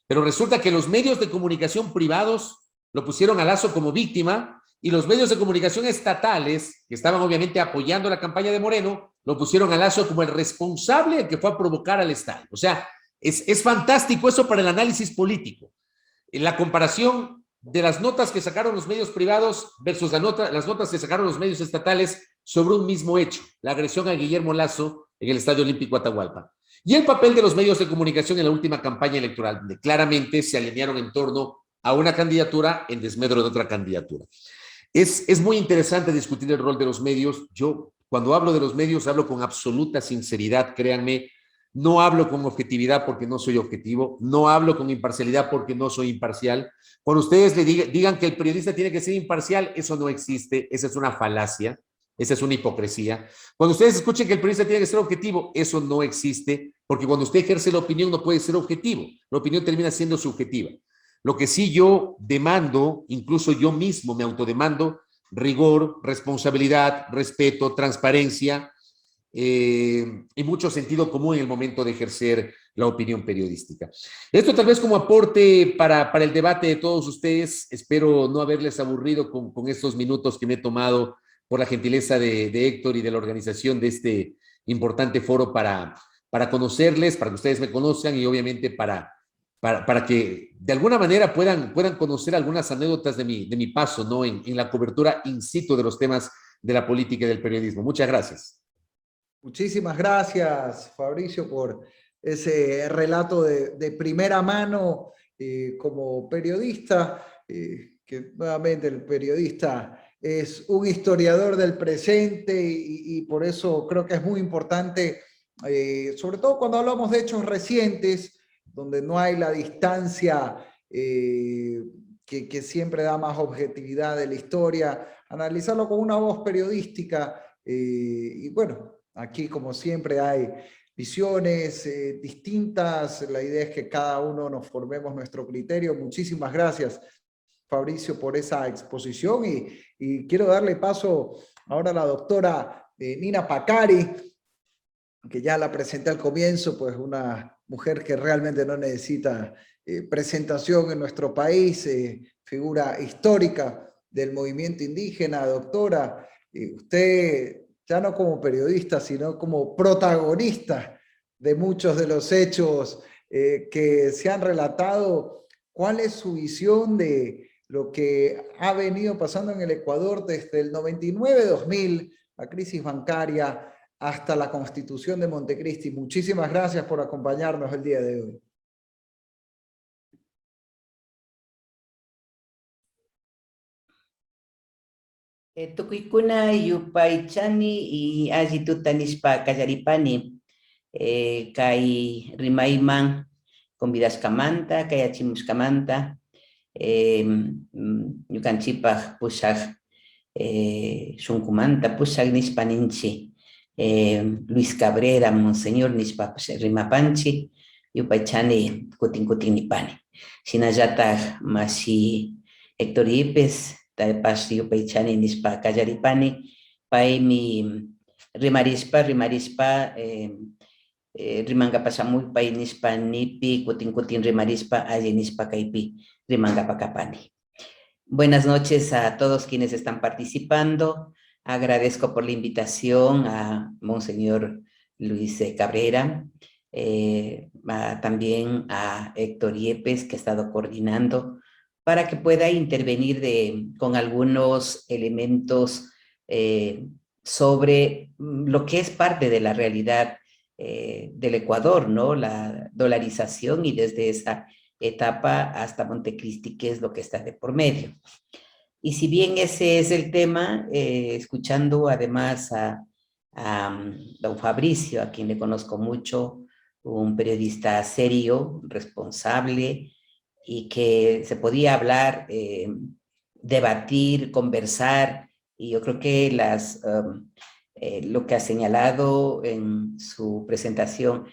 Pero resulta que los medios de comunicación privados lo pusieron a Lasso como víctima y los medios de comunicación estatales, que estaban obviamente apoyando la campaña de Moreno, lo pusieron a Lasso como el responsable el que fue a provocar al estadio. O sea, es fantástico eso para el análisis político. En la comparación de las notas que sacaron los medios privados versus las notas que sacaron los medios estatales sobre un mismo hecho, la agresión a Guillermo Lasso en el Estadio Olímpico Atahualpa. Y el papel de los medios de comunicación en la última campaña electoral, donde claramente se alinearon en torno a una candidatura en desmedro de otra candidatura. Es muy interesante discutir el rol de los medios. Yo, cuando hablo de los medios, hablo con absoluta sinceridad, créanme. No hablo con objetividad porque no soy objetivo, no hablo con imparcialidad porque no soy imparcial. Cuando ustedes le digan que el periodista tiene que ser imparcial, eso no existe, esa es una falacia, esa es una hipocresía. Cuando ustedes escuchen que el periodista tiene que ser objetivo, eso no existe, porque cuando usted ejerce la opinión no puede ser objetivo, la opinión termina siendo subjetiva. Lo que sí yo demando, incluso yo mismo me autodemando, rigor, responsabilidad, respeto, transparencia, y mucho sentido común en el momento de ejercer la opinión periodística. Esto tal vez como aporte para el debate de todos ustedes. Espero no haberles aburrido con estos minutos que me he tomado por la gentileza de Héctor y de la organización de este importante foro para conocerles, para que ustedes me conozcan y obviamente para que de alguna manera puedan conocer algunas anécdotas de mi paso, ¿no? en la cobertura in situ de los temas de la política y del periodismo. Muchas gracias. Muchísimas gracias, Fabricio, por ese relato de primera mano como periodista, que nuevamente el periodista es un historiador del presente y por eso creo que es muy importante, sobre todo cuando hablamos de hechos recientes, donde no hay la distancia que siempre da más objetividad de la historia, analizarlo con una voz periodística y bueno, aquí, como siempre, hay visiones distintas. La idea es que cada uno nos formemos nuestro criterio. Muchísimas gracias, Fabricio, por esa exposición. Y quiero darle paso ahora a la doctora Nina Pacari, que ya la presenté al comienzo, pues una mujer que realmente no necesita presentación en nuestro país, figura histórica del movimiento indígena. Doctora, usted, ya no como periodista, sino como protagonista de muchos de los hechos que se han relatado. ¿Cuál es su visión de lo que ha venido pasando en el Ecuador desde el 99-2000, la crisis bancaria, hasta la Constitución de Montecristi? Muchísimas gracias por acompañarnos el día de hoy. Tukuykuna yupaychani y alli tutanispa kallaripani kay rimayman convidaskamanta, kay achimuskamanta ñukanchipaj pushaq Shunkumanta, Pushak Nishpaninchi, Luis Cabrera, Monseñor Nishpa Rimapanchi, Yupaychani, Kutin Kutin Nipani. Shinayata Mashi Héctor Yepes, Taepas Yupaychani Nishpa Callaripani, Paimi Rimarispa, Rimanga Pasamuy, Pai Nispa Nipi, Kutin Kutin Rimarispa, Aye Nispa Kaipi, Rimanga Pacapani. Buenas noches a todos quienes están participando. Agradezco por la invitación a Monseñor Luis Cabrera, también a Héctor Yepes, que ha estado coordinando, para que pueda intervenir con algunos elementos sobre lo que es parte de la realidad del Ecuador, ¿no? La dolarización y desde esa etapa hasta Montecristi, qué es lo que está de por medio. Y si bien ese es el tema, escuchando además a don Fabricio, a quien le conozco mucho, un periodista serio, responsable, y que se podía hablar, debatir, conversar, y yo creo que lo que ha señalado en su presentación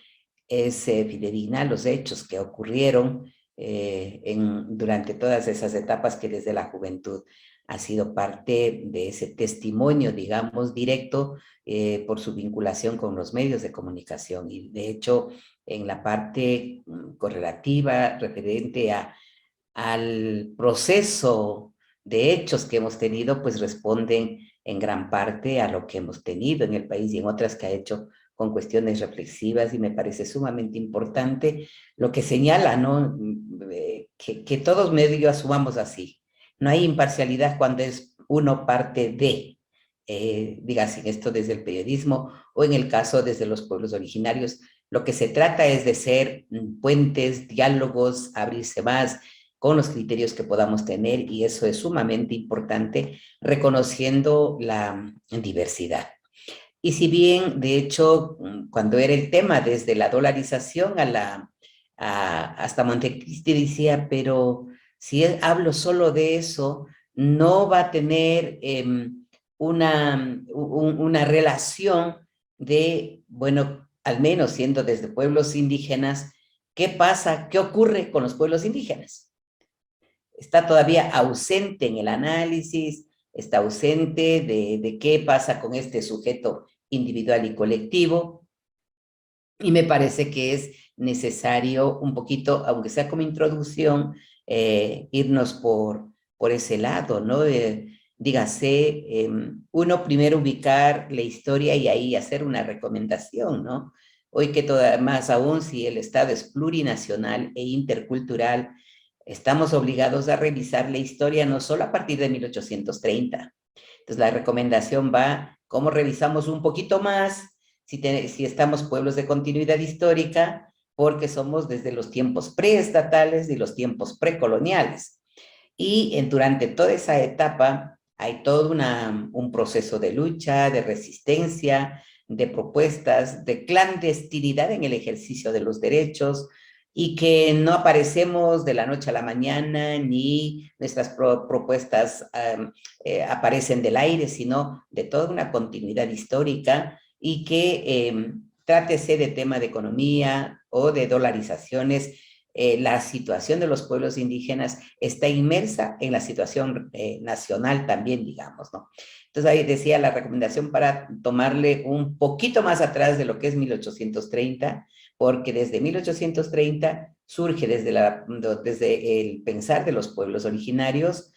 es fidedigna a los hechos que ocurrieron durante todas esas etapas que desde la juventud ha sido parte de ese testimonio, digamos, directo por su vinculación con los medios de comunicación. Y de hecho, en la parte correlativa referente al proceso de hechos que hemos tenido, pues responden en gran parte a lo que hemos tenido en el país y en otras que ha hecho con cuestiones reflexivas, y me parece sumamente importante lo que señala, ¿no? Que todos medios asumamos así. No hay imparcialidad cuando es uno parte de, dígase esto desde el periodismo o en el caso desde los pueblos originarios. Lo que se trata es de ser puentes, diálogos, abrirse más con los criterios que podamos tener, y eso es sumamente importante, reconociendo la diversidad. Y si bien, de hecho, cuando era el tema desde la dolarización hasta Montecristi, decía, pero si hablo solo de eso, no va a tener una relación de, bueno, al menos siendo desde pueblos indígenas, ¿qué pasa? ¿Qué ocurre con los pueblos indígenas? Está todavía ausente en el análisis, está ausente de qué pasa con este sujeto individual y colectivo, y me parece que es necesario un poquito, aunque sea como introducción, irnos por ese lado, ¿no? Dígase, uno primero ubicar la historia y ahí hacer una recomendación, ¿no? Hoy que más aún si el Estado es plurinacional e intercultural, estamos obligados a revisar la historia no solo a partir de 1830. Entonces la recomendación va, ¿cómo revisamos un poquito más si estamos pueblos de continuidad histórica? Porque somos desde los tiempos preestatales y los tiempos precoloniales. Y durante toda esa etapa hay todo un proceso de lucha, de resistencia, de propuestas, de clandestinidad en el ejercicio de los derechos, y que no aparecemos de la noche a la mañana, ni nuestras propuestas aparecen del aire, sino de toda una continuidad histórica, y que trátese de tema de economía o de dolarizaciones, la situación de los pueblos indígenas está inmersa en la situación nacional también, digamos, ¿no? Entonces ahí decía la recomendación para tomarle un poquito más atrás de lo que es 1830, porque desde 1830 surge desde el pensar de los pueblos originarios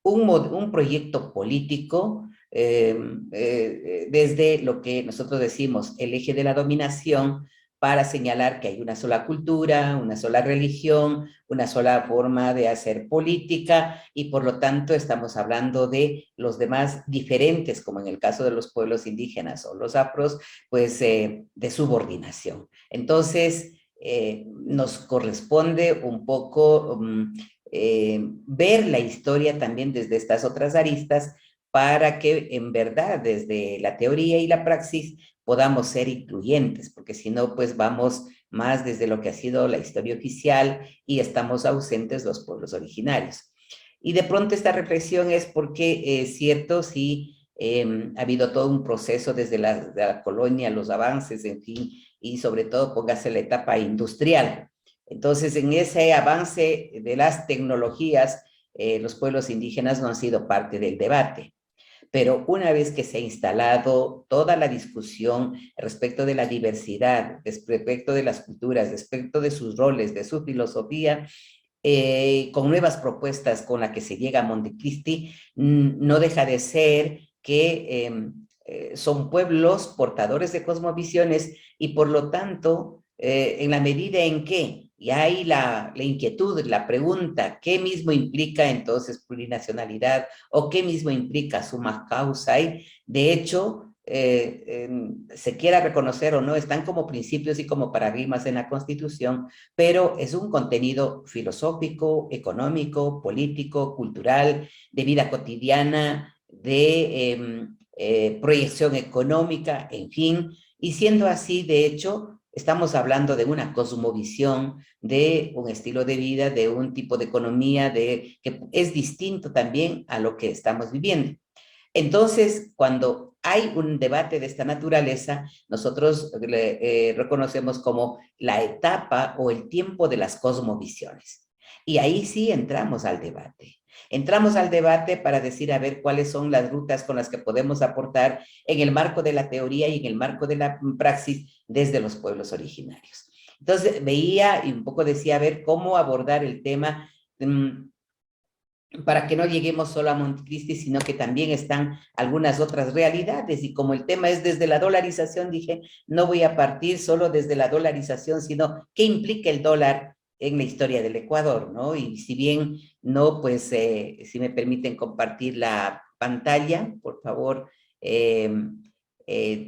un proyecto político desde lo que nosotros decimos el eje de la dominación, para señalar que hay una sola cultura, una sola religión, una sola forma de hacer política, y por lo tanto estamos hablando de los demás diferentes, como en el caso de los pueblos indígenas o los afros, pues de subordinación. Entonces, nos corresponde un poco ver la historia también desde estas otras aristas, para que en verdad desde la teoría y la praxis podamos ser incluyentes, porque si no, pues vamos más desde lo que ha sido la historia oficial y estamos ausentes los pueblos originarios. Y de pronto esta reflexión es porque es cierto, sí, ha habido todo un proceso desde la colonia, los avances, en fin, y sobre todo póngase la etapa industrial. Entonces, en ese avance de las tecnologías, los pueblos indígenas no han sido parte del debate. Pero una vez que se ha instalado toda la discusión respecto de la diversidad, respecto de las culturas, respecto de sus roles, de su filosofía, con nuevas propuestas con las que se llega a Montecristi, no deja de ser que son pueblos portadores de cosmovisiones y por lo tanto, en la medida en que, y hay la inquietud, la pregunta, ¿qué mismo implica entonces plurinacionalidad o qué mismo implica summa causa? De hecho, se quiera reconocer o no, están como principios y como paradigmas en la Constitución, pero es un contenido filosófico, económico, político, cultural, de vida cotidiana, de proyección económica, en fin, y siendo así, de hecho, estamos hablando de una cosmovisión, de un estilo de vida, de un tipo de economía que es distinto también a lo que estamos viviendo. Entonces, cuando hay un debate de esta naturaleza, nosotros reconocemos como la etapa o el tiempo de las cosmovisiones. Y ahí sí entramos al debate. Entramos al debate para decir, a ver, cuáles son las rutas con las que podemos aportar en el marco de la teoría y en el marco de la praxis desde los pueblos originarios. Entonces, veía y un poco decía, a ver, cómo abordar el tema para que no lleguemos solo a Montecristi, sino que también están algunas otras realidades. Y como el tema es desde la dolarización, dije, no voy a partir solo desde la dolarización, sino qué implica el dólar en la historia del Ecuador, ¿no? Y si bien no, pues, si me permiten compartir la pantalla, por favor,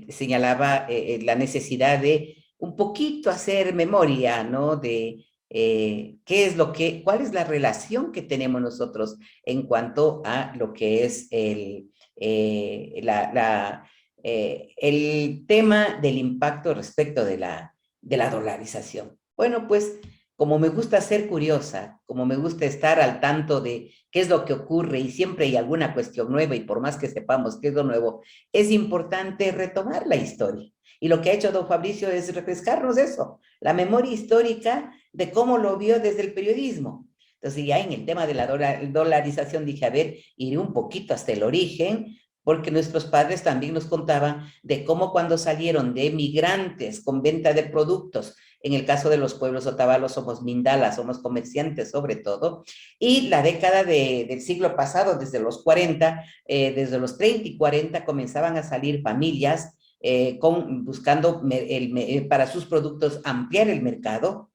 señalaba la necesidad de un poquito hacer memoria, ¿no? De qué es cuál es la relación que tenemos nosotros en cuanto a lo que es el tema del impacto respecto de la dolarización. Bueno, pues como me gusta ser curiosa, como me gusta estar al tanto de qué es lo que ocurre y siempre hay alguna cuestión nueva y por más que sepamos qué es lo nuevo, es importante retomar la historia. Y lo que ha hecho don Fabricio es refrescarnos eso, la memoria histórica de cómo lo vio desde el periodismo. Entonces ya en el tema de la dolarización dije, a ver, iré un poquito hasta el origen, porque nuestros padres también nos contaban de cómo cuando salieron de migrantes con venta de productos, en el caso de los pueblos otavalos somos mindalas, somos comerciantes sobre todo, y la década del siglo pasado, desde los 40, desde los 30 y 40 comenzaban a salir familias buscando para sus productos ampliar el mercado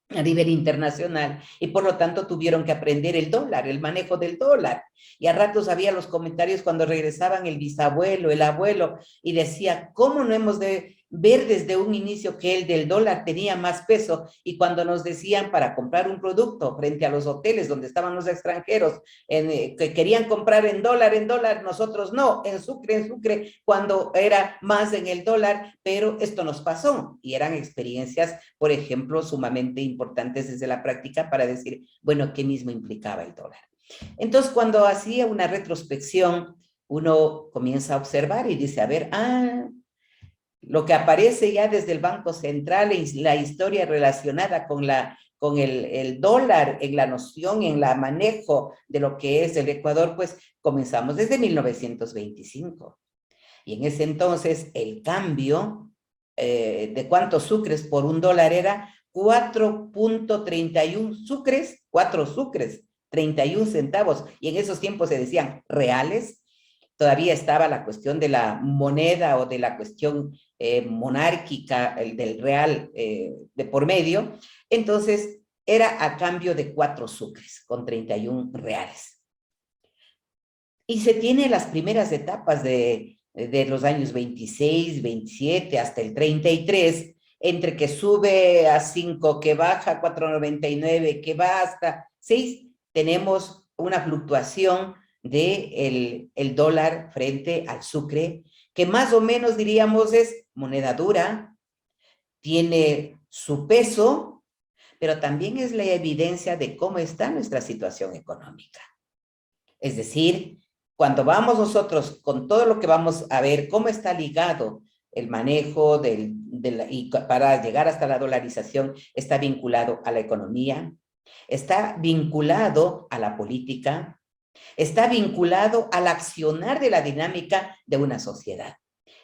a nivel internacional y por lo tanto tuvieron que aprender el dólar, el manejo del dólar. Y a ratos había los comentarios cuando regresaban el bisabuelo, el abuelo, y decía, ¿cómo no hemos de ver desde un inicio que el del dólar tenía más peso? Y cuando nos decían para comprar un producto frente a los hoteles donde estaban los extranjeros, que querían comprar en dólar, nosotros no, en Sucre, cuando era más en el dólar, pero esto nos pasó y eran experiencias, por ejemplo, sumamente importantes desde la práctica para decir, bueno, ¿qué mismo implicaba el dólar? Entonces, cuando hacía una retrospección, uno comienza a observar y dice, a ver, lo que aparece ya desde el Banco Central, la historia relacionada con el dólar, en la noción, en el manejo de lo que es el Ecuador, pues comenzamos desde 1925. Y en ese entonces el cambio de cuántos sucres por un dólar era 4.31 sucres, 4 sucres, 31 centavos. Y en esos tiempos se decían reales. Todavía estaba la cuestión de la moneda o de la cuestión monárquica, el del real de por medio. Entonces, era a cambio de 4 sucres con 31 reales. Y se tiene las primeras etapas de los años 26, 27 hasta el 33, entre que sube a 5, que baja a 4.99, que va hasta 6, tenemos una fluctuación del dólar frente al sucre, que más o menos diríamos es moneda dura, tiene su peso, pero también es la evidencia de cómo está nuestra situación económica. Es decir, cuando vamos nosotros con todo lo que vamos a ver, cómo está ligado el manejo y para llegar hasta la dolarización, está vinculado a la economía, está vinculado a la política, está vinculado al accionar de la dinámica de una sociedad.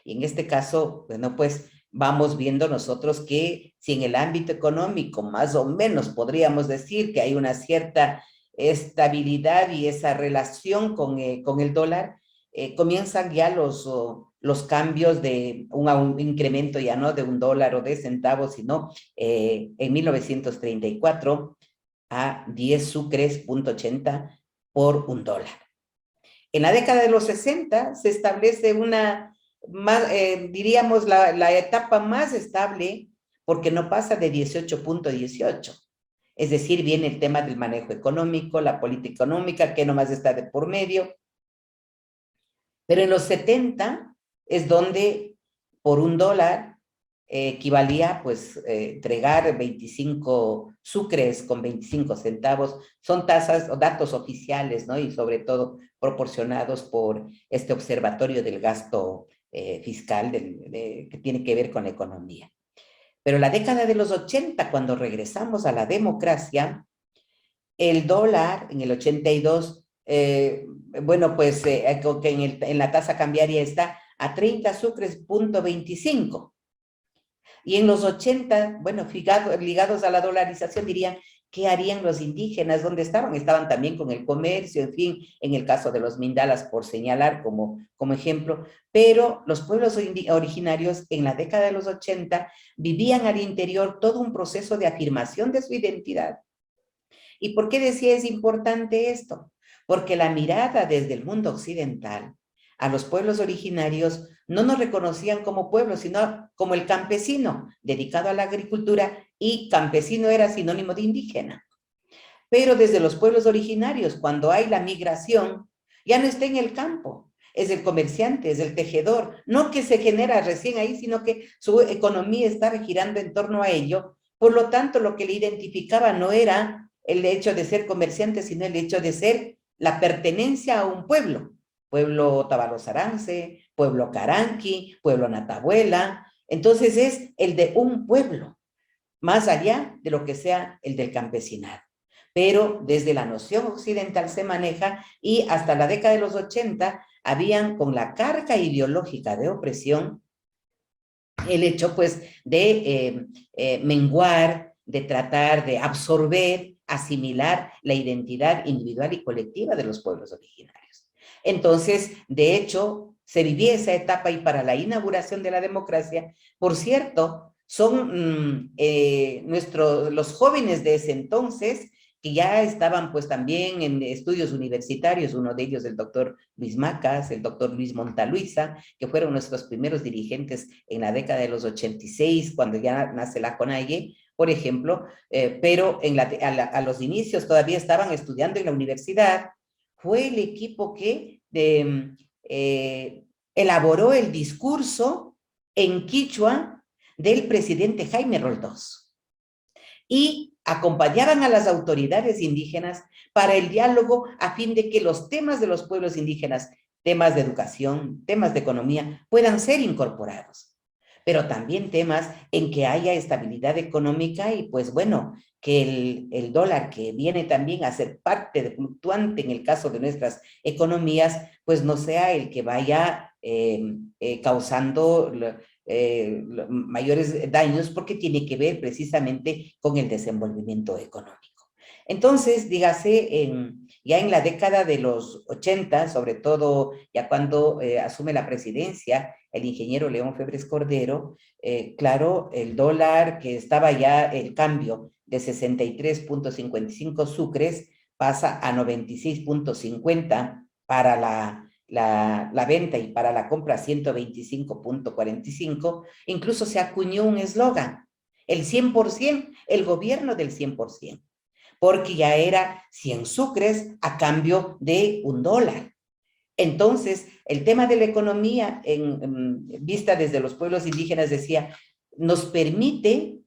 Y en este caso, bueno, pues vamos viendo nosotros que si en el ámbito económico más o menos podríamos decir que hay una cierta estabilidad y esa relación con el dólar, comienzan ya los cambios de un incremento ya no de $1 o de centavos, sino en 1934 a 10 sucres, .80 por $1. En la década de los 60 se establece diríamos, la etapa más estable, porque no pasa de 18.18. Es decir, viene el tema del manejo económico, la política económica, que nomás está de por medio. Pero en los 70 es donde por $1 equivalía pues entregar 25 sucres con 25 centavos. Son tasas o datos oficiales, ¿no? Y sobre todo proporcionados por este observatorio del gasto fiscal que tiene que ver con la economía. Pero la década de los 80, cuando regresamos a la democracia, el dólar en el 82, bueno, pues en la tasa cambiaria está a 30 sucres .25. Y en los 80, bueno, ligados a la dolarización, dirían, ¿qué harían los indígenas? ¿Dónde estaban? Estaban también con el comercio, en fin, en el caso de los mindalas, por señalar como ejemplo. Pero los pueblos originarios en la década de los 80 vivían al interior todo un proceso de afirmación de su identidad. ¿Y por qué decía es importante esto? Porque la mirada desde el mundo occidental a los pueblos originarios no nos reconocían como pueblo, sino como el campesino dedicado a la agricultura, y campesino era sinónimo de indígena. Pero desde los pueblos originarios, cuando hay la migración, ya no está en el campo, es el comerciante, es el tejedor, no que se genera recién ahí, sino que su economía estaba girando en torno a ello. Por lo tanto, lo que le identificaba no era el hecho de ser comerciante, sino el hecho de ser la pertenencia a un pueblo. Pueblo Tabalosarance, pueblo Caranqui, pueblo Natabuela. Entonces es el de un pueblo, más allá de lo que sea el del campesinado. Pero desde la noción occidental se maneja, y hasta la década de los 80 habían, con la carga ideológica de opresión, el hecho pues de menguar, de tratar de absorber, asimilar la identidad individual y colectiva de los pueblos originarios. Entonces, de hecho, se vivía esa etapa, y para la inauguración de la democracia, por cierto, son los jóvenes de ese entonces, que ya estaban pues también en estudios universitarios, uno de ellos el doctor Luis Macas, el doctor Luis Montaluisa, que fueron nuestros primeros dirigentes en la década de los 86, cuando ya nace la CONAIE, por ejemplo, pero a los inicios todavía estaban estudiando en la universidad. Fue el equipo que elaboró el discurso en quichua del presidente Jaime Roldós, y acompañaban a las autoridades indígenas para el diálogo, a fin de que los temas de los pueblos indígenas, temas de educación, temas de economía, puedan ser incorporados. Pero también temas en que haya estabilidad económica, y pues bueno, que el dólar, que viene también a ser parte de fluctuante en el caso de nuestras economías, pues no sea el que vaya causando mayores daños, porque tiene que ver precisamente con el desenvolvimiento económico. Entonces, dígase, ya en la década de los 80, sobre todo ya cuando asume la presidencia el ingeniero León Febres Cordero, claro, el dólar, que estaba ya el cambio de 63.55 sucres, pasa a 96.50 para la venta, y para la compra 125.45, incluso se acuñó un eslogan, el 100%, el gobierno del 100%, porque ya era 100 sucres a cambio de $1. Entonces, el tema de la economía, vista desde los pueblos indígenas, decía, nos permite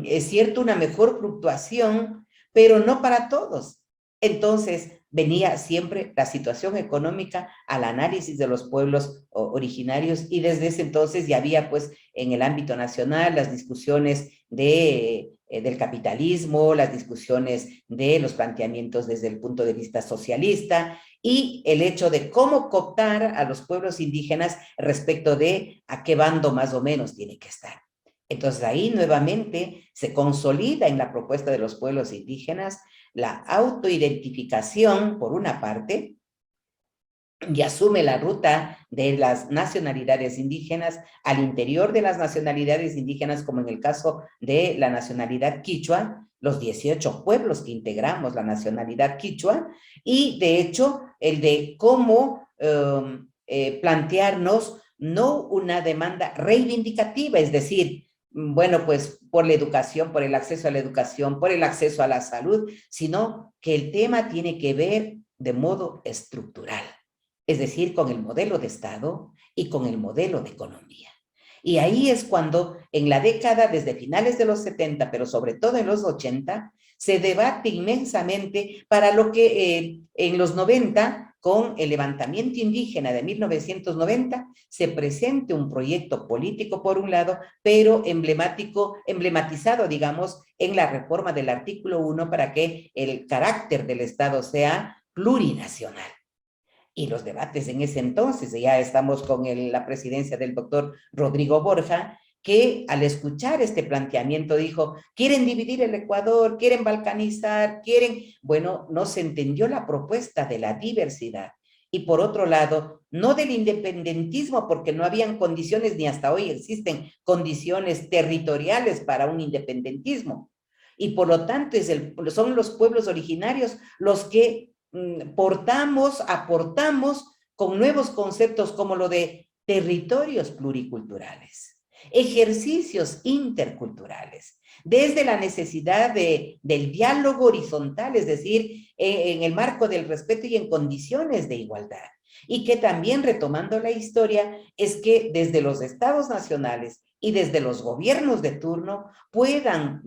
es cierto, una mejor fluctuación, pero no para todos. Entonces, venía siempre la situación económica al análisis de los pueblos originarios, y desde ese entonces ya había pues en el ámbito nacional las discusiones del capitalismo, las discusiones de los planteamientos desde el punto de vista socialista, y el hecho de cómo cooptar a los pueblos indígenas respecto de a qué bando más o menos tiene que estar. Entonces ahí nuevamente se consolida en la propuesta de los pueblos indígenas la autoidentificación, por una parte, y asume la ruta de las nacionalidades indígenas al interior de las nacionalidades indígenas, como en el caso de la nacionalidad quichua, los 18 pueblos que integramos la nacionalidad quichua, y de hecho el de cómo plantearnos no una demanda reivindicativa, es decir, bueno, pues por la educación, por el acceso a la educación, por el acceso a la salud, sino que el tema tiene que ver de modo estructural, es decir, con el modelo de Estado y con el modelo de economía. Y ahí es cuando en la década, desde finales de los 70, pero sobre todo en los 80, se debate inmensamente para lo que en los 90, con el levantamiento indígena de 1990, se presente un proyecto político por un lado, pero emblematizado, digamos, en la reforma del artículo 1 para que el carácter del Estado sea plurinacional. Y los debates en ese entonces, ya estamos con la presidencia del doctor Rodrigo Borja, que al escuchar este planteamiento dijo, quieren dividir el Ecuador, quieren balcanizar, quieren, bueno, no se entendió la propuesta de la diversidad. Y por otro lado, no del independentismo, porque no habían condiciones, ni hasta hoy existen condiciones territoriales para un independentismo. Y por lo tanto son los pueblos originarios los que aportamos con nuevos conceptos como lo de territorios pluriculturales, ejercicios interculturales, desde la necesidad del diálogo horizontal, es decir, en el marco del respeto y en condiciones de igualdad. Y que también, retomando la historia, es que desde los estados nacionales y desde los gobiernos de turno puedan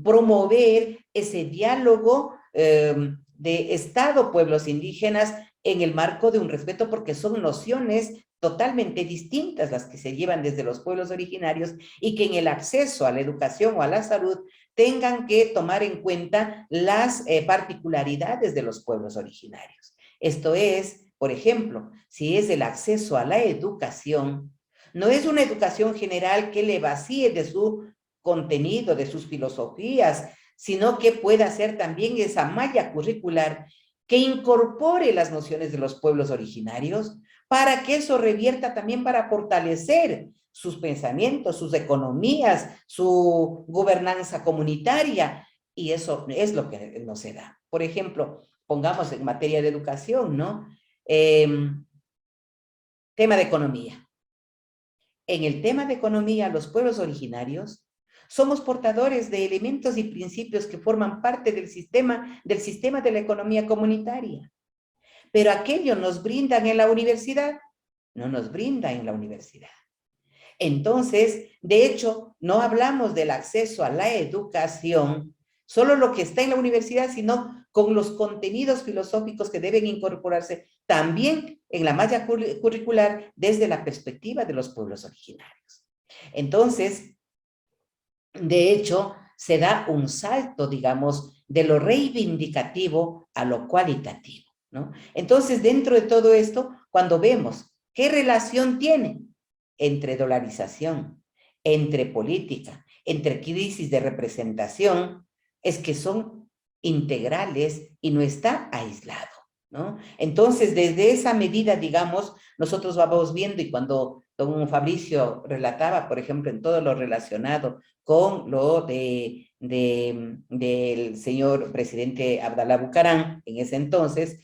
promover ese diálogo de Estado pueblos indígenas en el marco de un respeto, porque son nociones totalmente distintas las que se llevan desde los pueblos originarios, y que en el acceso a la educación o a la salud tengan que tomar en cuenta las particularidades de los pueblos originarios. Esto es, por ejemplo, si es el acceso a la educación, no es una educación general que le vacíe de su contenido, de sus filosofías, sino que pueda ser también esa malla curricular que incorpore las nociones de los pueblos originarios, para que eso revierta también para fortalecer sus pensamientos, sus economías, su gobernanza comunitaria, y eso es lo que no se da. Por ejemplo, pongamos en materia de educación, ¿no? Tema de economía. En el tema de economía, los pueblos originarios somos portadores de elementos y principios que forman parte del sistema de la economía comunitaria. Pero aquello nos brindan en la universidad, no nos brinda en la universidad. Entonces, de hecho, no hablamos del acceso a la educación, solo lo que está en la universidad, sino con los contenidos filosóficos que deben incorporarse también en la malla curricular desde la perspectiva de los pueblos originarios. Entonces, de hecho, se da un salto, digamos, de lo reivindicativo a lo cualitativo, ¿no? Entonces, dentro de todo esto, cuando vemos qué relación tiene entre dolarización, entre política, entre crisis de representación, es que son integrales y no está aislado, ¿no? Entonces, desde esa medida, digamos, nosotros vamos viendo, y cuando don Fabricio relataba, por ejemplo, en todo lo relacionado con lo del señor presidente Abdalá Bucaram, en ese entonces,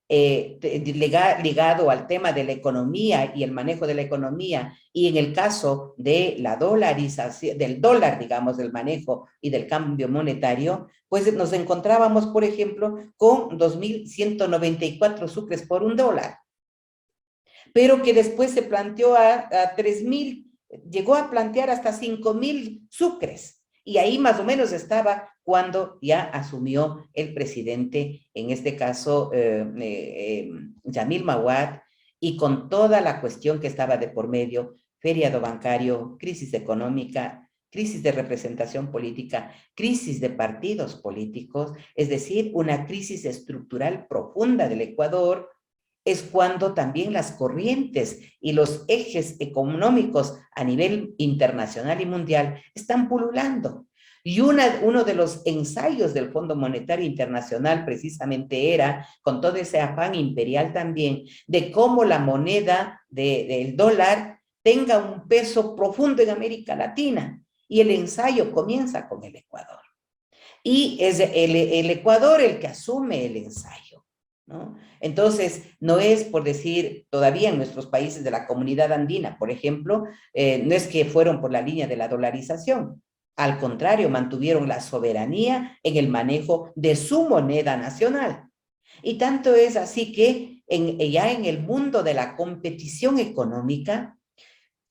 ligado al tema de la economía y el manejo de la economía, y en el caso de la dolarización, del dólar, digamos, del manejo y del cambio monetario, pues nos encontrábamos, por ejemplo, con 2.194 sucres por un dólar, pero que después se planteó a 3.000, llegó a plantear hasta 5.000 sucres. Y ahí más o menos estaba cuando ya asumió el presidente, en este caso, Yamil Mawad, y con toda la cuestión que estaba de por medio, feriado bancario, crisis económica, crisis de representación política, crisis de partidos políticos, es decir, una crisis estructural profunda del Ecuador, es cuando también las corrientes y los ejes económicos a nivel internacional y mundial están pululando. Y uno de los ensayos del Fondo Monetario Internacional precisamente era, con todo ese afán imperial también, de cómo la moneda del dólar tenga un peso profundo en América Latina. Y el ensayo comienza con el Ecuador. Y es el Ecuador el que asume el ensayo, ¿no? Entonces, no es por decir, todavía en nuestros países de la comunidad andina, por ejemplo, no es que fueron por la línea de la dolarización. Al contrario, mantuvieron la soberanía en el manejo de su moneda nacional. Y tanto es así que ya en el mundo de la competición económica,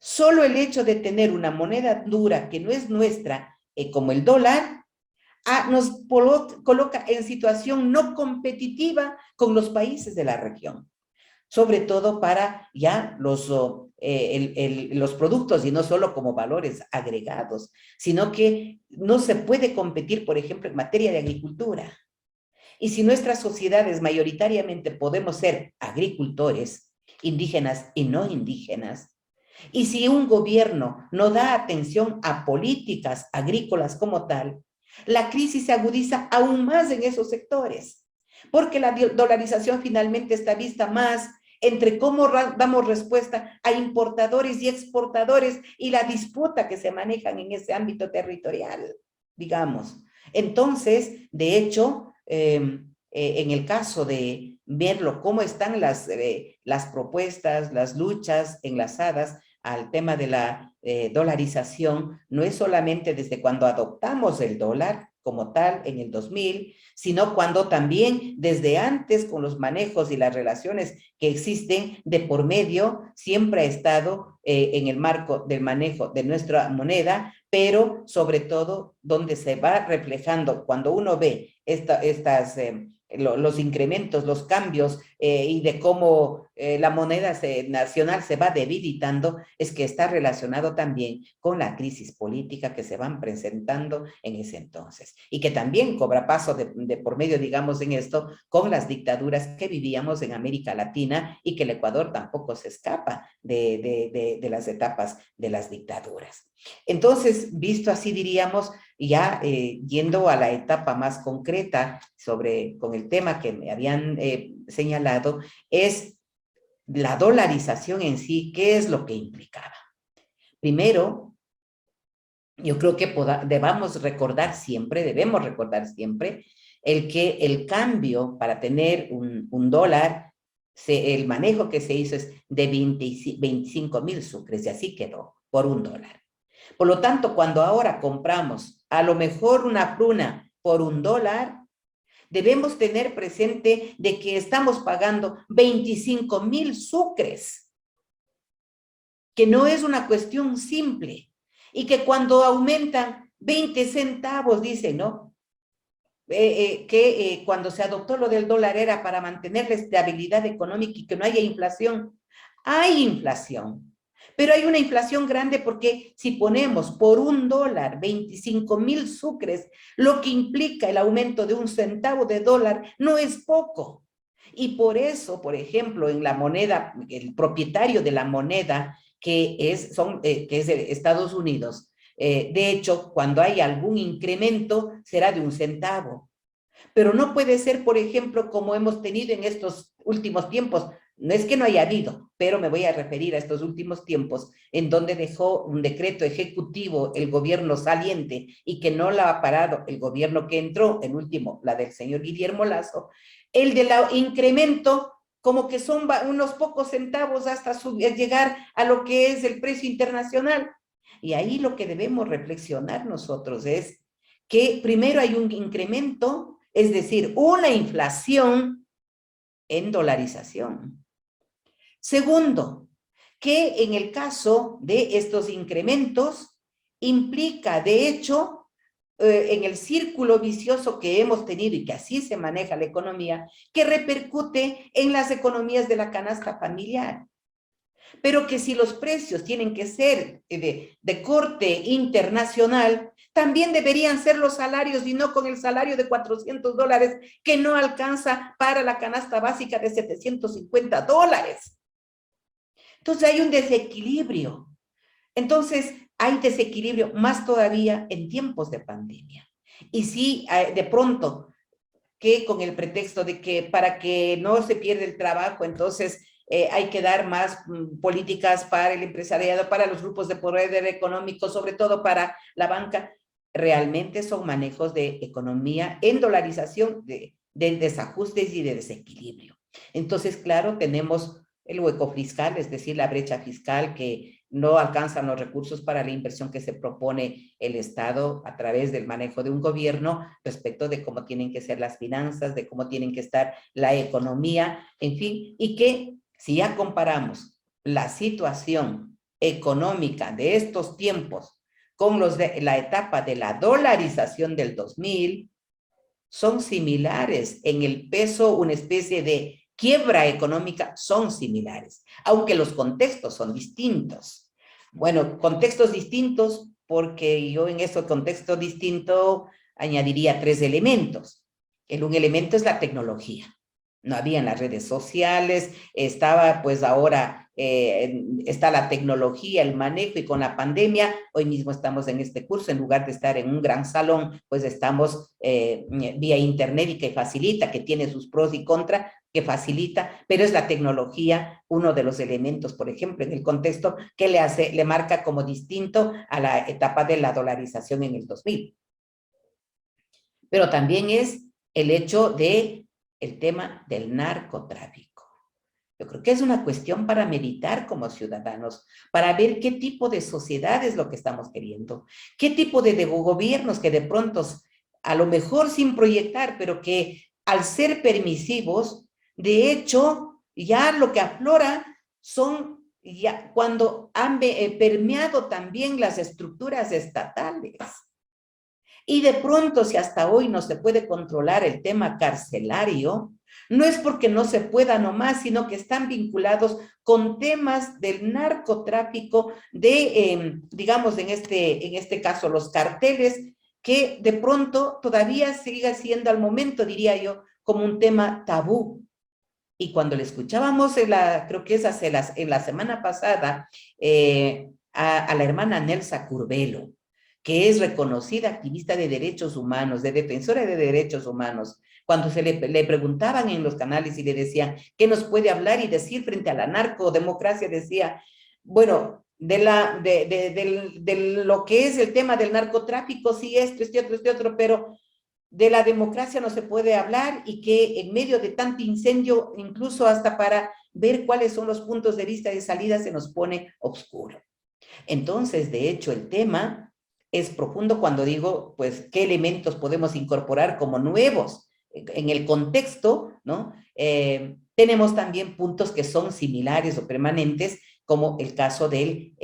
solo el hecho de tener una moneda dura que no es nuestra, como el dólar, nos coloca en situación no competitiva con los países de la región, sobre todo para ya los productos y no solo como valores agregados, sino que no se puede competir, por ejemplo, en materia de agricultura. Y si nuestras sociedades mayoritariamente podemos ser agricultores, indígenas y no indígenas, y si un gobierno no da atención a políticas agrícolas como tal, la crisis se agudiza aún más en esos sectores, porque la dolarización finalmente está vista más entre cómo damos respuesta a importadores y exportadores y la disputa que se manejan en ese ámbito territorial, digamos. Entonces, de hecho, en el caso de verlo, cómo están las propuestas, las luchas enlazadas al tema de la dolarización, no es solamente desde cuando adoptamos el dólar como tal en el 2000, sino cuando también desde antes con los manejos y las relaciones que existen de por medio, siempre ha estado en el marco del manejo de nuestra moneda, pero sobre todo donde se va reflejando cuando uno ve los incrementos, los cambios y de cómo la moneda nacional se va debilitando, es que está relacionado también con la crisis política que se van presentando en ese entonces y que también cobra paso de por medio, digamos, en esto, con las dictaduras que vivíamos en América Latina y que el Ecuador tampoco se escapa de las etapas de las dictaduras. Entonces, visto así, diríamos, ya yendo a la etapa más concreta con el tema que me habían señalado, es la dolarización en sí. ¿Qué es lo que implicaba? Primero, yo creo que debemos recordar siempre el que el cambio para tener un dólar, el manejo que se hizo es de 25,000 sucres y así quedó, por un dólar. Por lo tanto, cuando ahora compramos a lo mejor una pruna por un dólar, debemos tener presente de que estamos pagando 25,000 sucres, que no es una cuestión simple, y que cuando aumentan 20 centavos, dicen, ¿no? Cuando se adoptó lo del dólar era para mantener la estabilidad económica y que no haya inflación. Hay inflación, pero hay una inflación grande porque si ponemos por un dólar 25,000 sucres, lo que implica el aumento de un centavo de dólar no es poco. Y por eso, por ejemplo, en la moneda, el propietario de la moneda, que es de Estados Unidos, de hecho, cuando hay algún incremento, será de un centavo. Pero no puede ser, por ejemplo, como hemos tenido en estos últimos tiempos. No es que no haya habido, pero me voy a referir a estos últimos tiempos en donde dejó un decreto ejecutivo el gobierno saliente y que no la ha parado el gobierno que entró, el último, la del señor Guillermo Lasso, el del incremento como que son unos pocos centavos hasta llegar a lo que es el precio internacional. Y ahí lo que debemos reflexionar nosotros es que primero hay un incremento, es decir, una inflación en dolarización. Segundo, que en el caso de estos incrementos implica, de hecho, en el círculo vicioso que hemos tenido y que así se maneja la economía, que repercute en las economías de la canasta familiar. Pero que si los precios tienen que ser de corte internacional, también deberían ser los salarios y no con el salario de $400 que no alcanza para la canasta básica de $750. Entonces hay un desequilibrio. Entonces hay desequilibrio más todavía en tiempos de pandemia. Y sí, de pronto, que con el pretexto de que para que no se pierda el trabajo, entonces hay que dar más políticas para el empresariado, para los grupos de poder económico, sobre todo para la banca, realmente son manejos de economía en dolarización, de desajustes y de desequilibrio. Entonces, claro, tenemos el hueco fiscal, es decir, la brecha fiscal que no alcanzan los recursos para la inversión que se propone el Estado a través del manejo de un gobierno respecto de cómo tienen que ser las finanzas, de cómo tienen que estar la economía, en fin, y que si ya comparamos la situación económica de estos tiempos con los de la etapa de la dolarización del 2000, son similares en el peso, una especie de quiebra económica, son similares, aunque los contextos son distintos. Bueno, contextos distintos porque yo en ese contexto distinto añadiría 3 elementos. Un elemento es la tecnología. No habían las redes sociales, estaba pues ahora, está la tecnología, el manejo, y con la pandemia, hoy mismo estamos en este curso, en lugar de estar en un gran salón, pues estamos vía internet y que facilita, que tiene sus pros y contras, que facilita, pero es la tecnología uno de los elementos, por ejemplo, en el contexto que le marca como distinto a la etapa de la dolarización en el 2000. Pero también es el hecho de el tema del narcotráfico. Yo creo que es una cuestión para meditar como ciudadanos, para ver qué tipo de sociedad es lo que estamos queriendo, qué tipo de gobiernos que de pronto, a lo mejor sin proyectar, pero que al ser permisivos, de hecho, ya lo que aflora son, ya cuando han permeado también las estructuras estatales. Y de pronto, si hasta hoy no se puede controlar el tema carcelario, no es porque no se pueda nomás, sino que están vinculados con temas del narcotráfico, digamos, en este caso, los carteles, que de pronto todavía sigue siendo al momento, diría yo, como un tema tabú. Y cuando le escuchábamos, creo que es en la semana pasada, a la hermana Nelsa Curbelo, que es reconocida activista de derechos humanos, de defensora de derechos humanos, cuando se le preguntaban en los canales y le decían, ¿qué nos puede hablar y decir frente a la narcodemocracia? Decía, bueno, de lo que es el tema del narcotráfico, sí, este otro, pero de la democracia no se puede hablar, y que en medio de tanto incendio, incluso hasta para ver cuáles son los puntos de vista de salida, se nos pone oscuro. Entonces, de hecho, el tema es profundo cuando digo, pues, qué elementos podemos incorporar como nuevos en el contexto, ¿no? Tenemos también puntos que son similares o permanentes, como el caso de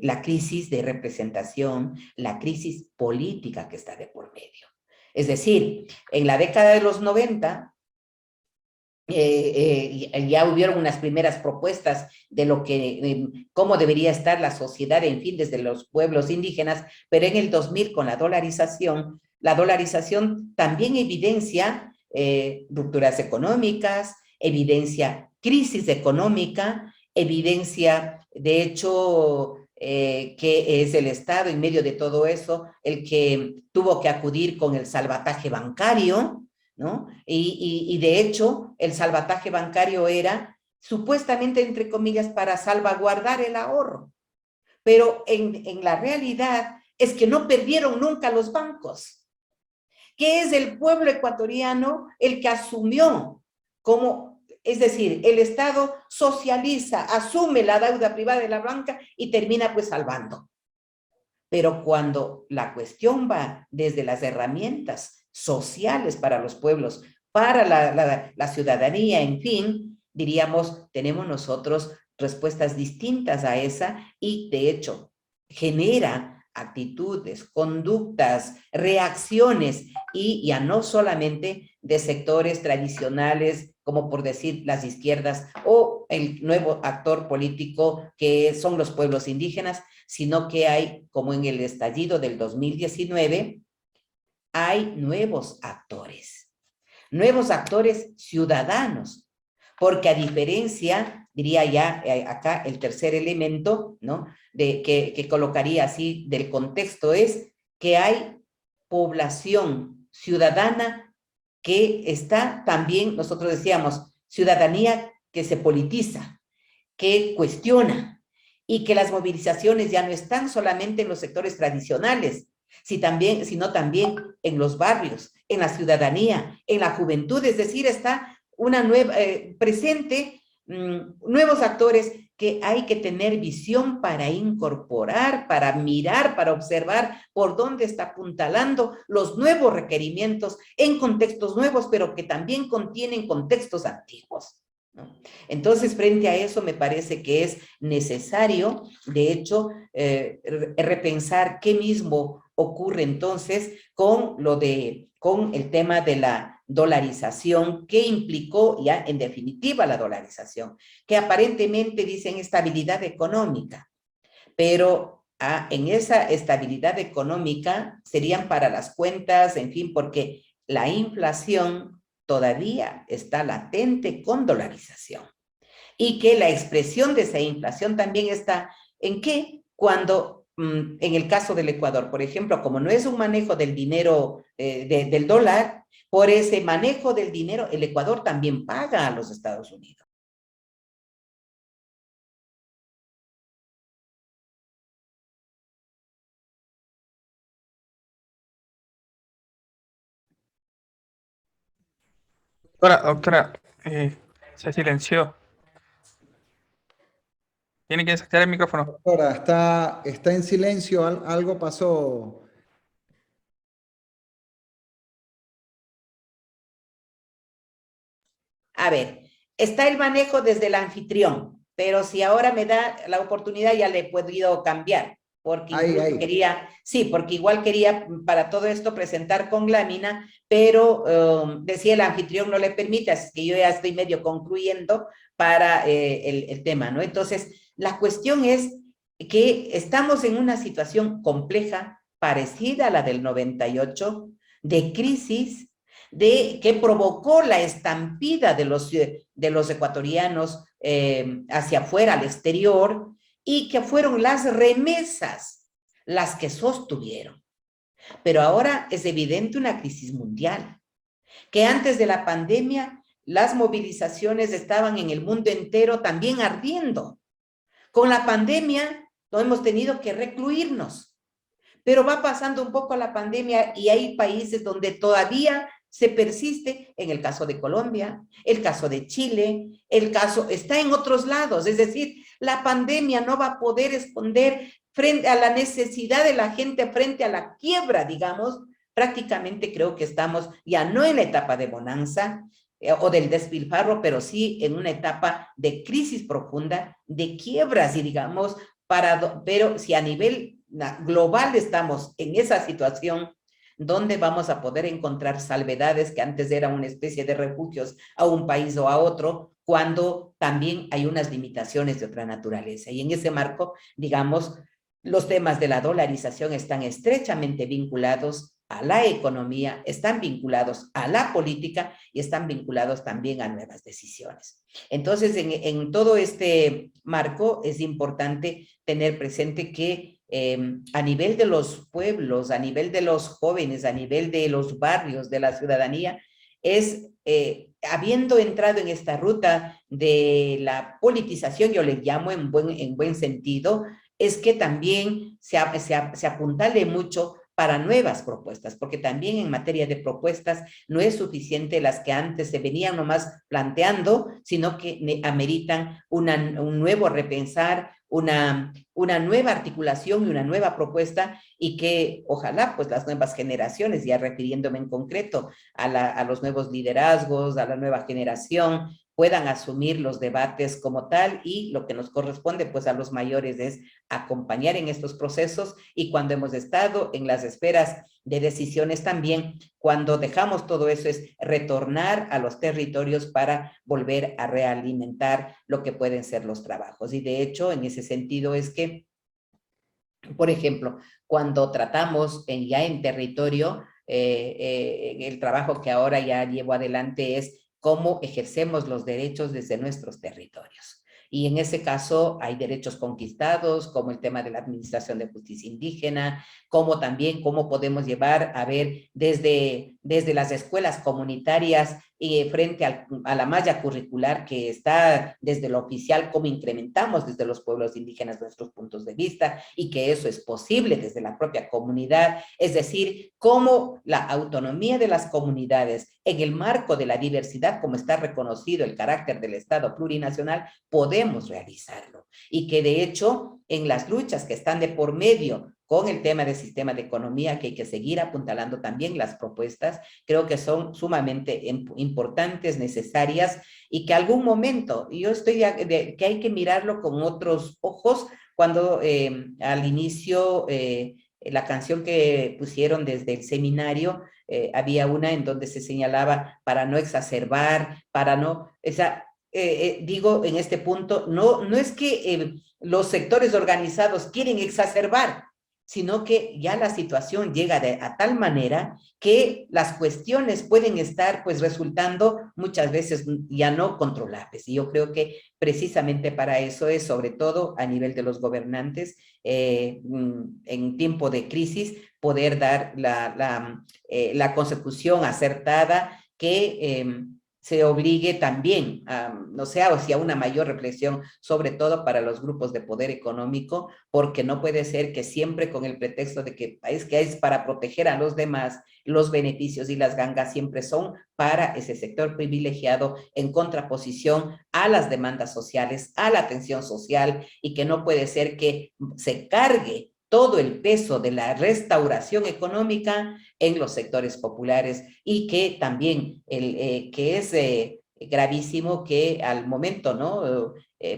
la crisis de representación, la crisis política que está de por medio. Es decir, en la década de los 90, ya hubieron unas primeras propuestas de lo que, cómo debería estar la sociedad, en fin, desde los pueblos indígenas, pero en el 2000 con la dolarización también evidencia rupturas económicas, evidencia crisis económica, evidencia, de hecho, que es el Estado en medio de todo eso el que tuvo que acudir con el salvataje bancario, ¿no? Y de hecho, el salvataje bancario era supuestamente, entre comillas, para salvaguardar el ahorro. Pero en la realidad es que no perdieron nunca los bancos, que es el pueblo ecuatoriano el que asumió como, es decir, el Estado socializa, asume la deuda privada de la banca y termina pues salvando. Pero cuando la cuestión va desde las herramientas sociales para los pueblos, para la ciudadanía, en fin, diríamos, tenemos nosotros respuestas distintas a esa, y de hecho genera actitudes, conductas, reacciones, y ya no solamente de sectores tradicionales, como por decir las izquierdas, o el nuevo actor político que son los pueblos indígenas, sino que hay, como en el estallido del 2019, hay nuevos actores ciudadanos, porque a diferencia, diría ya acá el tercer elemento, ¿no? Que colocaría así del contexto es que hay población ciudadana que está también, nosotros decíamos, ciudadanía que se politiza, que cuestiona, y que las movilizaciones ya no están solamente en los sectores tradicionales, sino también en los barrios, en la ciudadanía, en la juventud, es decir, está una nueva, presente nuevos actores que hay que tener visión para incorporar, para mirar, para observar por dónde está apuntalando los nuevos requerimientos en contextos nuevos, pero que también contienen contextos antiguos, ¿no? Entonces, frente a eso, me parece que es necesario, de hecho, repensar qué mismo ocurre entonces con el tema de la dolarización, que implicó ya en definitiva la dolarización, que aparentemente dicen estabilidad económica, pero en esa estabilidad económica serían para las cuentas, en fin, porque la inflación todavía está latente con dolarización, y que la expresión de esa inflación también está en que cuando, en el caso del Ecuador, por ejemplo, como no es un manejo del dinero, del dólar, por ese manejo del dinero, el Ecuador también paga a los Estados Unidos. Doctora, se silenció. Tiene que desactivar el micrófono. Ahora está en silencio, algo pasó. A ver, está el manejo desde el anfitrión, pero si ahora me da la oportunidad ya le he podido cambiar, porque quería, sí, porque igual quería para todo esto presentar con lámina, pero decía el anfitrión no le permite, así que yo ya estoy medio concluyendo para el tema, ¿no? Entonces, la cuestión es que estamos en una situación compleja, parecida a la del 98, de crisis, que provocó la estampida de los ecuatorianos hacia afuera, al exterior, y que fueron las remesas las que sostuvieron. Pero ahora es evidente una crisis mundial, que antes de la pandemia las movilizaciones estaban en el mundo entero también ardiendo. Con la pandemia no hemos tenido que recluirnos, pero va pasando un poco la pandemia y hay países donde todavía se persiste, en el caso de Colombia, el caso de Chile, el caso está en otros lados, es decir, la pandemia no va a poder esconder frente a la necesidad de la gente, frente a la quiebra, digamos. Prácticamente creo que estamos ya no en la etapa de bonanza o del despilfarro, pero sí en una etapa de crisis profunda, de quiebras, y digamos, pero si a nivel global estamos en esa situación, ¿dónde vamos a poder encontrar salvedades que antes eran una especie de refugios a un país o a otro, cuando también hay unas limitaciones de otra naturaleza? Y en ese marco, digamos, los temas de la dolarización están estrechamente vinculados a la economía, están vinculados a la política y están vinculados también a nuevas decisiones. Entonces, en todo este marco es importante tener presente que a nivel de los pueblos, a nivel de los jóvenes, a nivel de los barrios, de la ciudadanía, es, habiendo entrado en esta ruta de la politización, yo le llamo en buen sentido, es que también se apuntale mucho para nuevas propuestas, porque también en materia de propuestas no es suficiente las que antes se venían nomás planteando, sino que ameritan un nuevo repensar, una nueva articulación y una nueva propuesta, y que ojalá pues las nuevas generaciones, ya refiriéndome en concreto a los nuevos liderazgos, a la nueva generación, puedan asumir los debates como tal, y lo que nos corresponde pues a los mayores es acompañar en estos procesos, y cuando hemos estado en las esferas de decisiones también, cuando dejamos todo eso, es retornar a los territorios para volver a realimentar lo que pueden ser los trabajos. Y de hecho, en ese sentido es que, por ejemplo, cuando tratamos ya en territorio, el trabajo que ahora ya llevo adelante es cómo ejercemos los derechos desde nuestros territorios. Y en ese caso hay derechos conquistados, como el tema de la administración de justicia indígena, como también cómo podemos llevar a ver desde las escuelas comunitarias frente a la malla curricular que está desde lo oficial, cómo incrementamos desde los pueblos indígenas nuestros puntos de vista, y que eso es posible desde la propia comunidad, es decir, cómo la autonomía de las comunidades en el marco de la diversidad, como está reconocido el carácter del Estado plurinacional, podemos realizarlo. Y que de hecho, en las luchas que están de por medio con el tema del sistema de economía, que hay que seguir apuntalando también las propuestas, creo que son sumamente importantes, necesarias, y que algún momento, yo estoy que hay que mirarlo con otros ojos, cuando al inicio, la canción que pusieron desde el seminario, había una en donde se señalaba para no exacerbar, para no, digo en este punto, no es que los sectores organizados quieren exacerbar, sino que ya la situación llega a tal manera que las cuestiones pueden estar pues resultando muchas veces ya no controlables. Y yo creo que precisamente para eso es, sobre todo a nivel de los gobernantes, en tiempo de crisis, poder dar la consecución acertada que se obligue también a, no sé, hacia una mayor reflexión, sobre todo para los grupos de poder económico, porque no puede ser que siempre con el pretexto de que es para proteger a los demás, los beneficios y las gangas siempre son para ese sector privilegiado, en contraposición a las demandas sociales, a la atención social, y que no puede ser que se cargue todo el peso de la restauración económica en los sectores populares, y que también que es gravísimo que al momento, ¿no?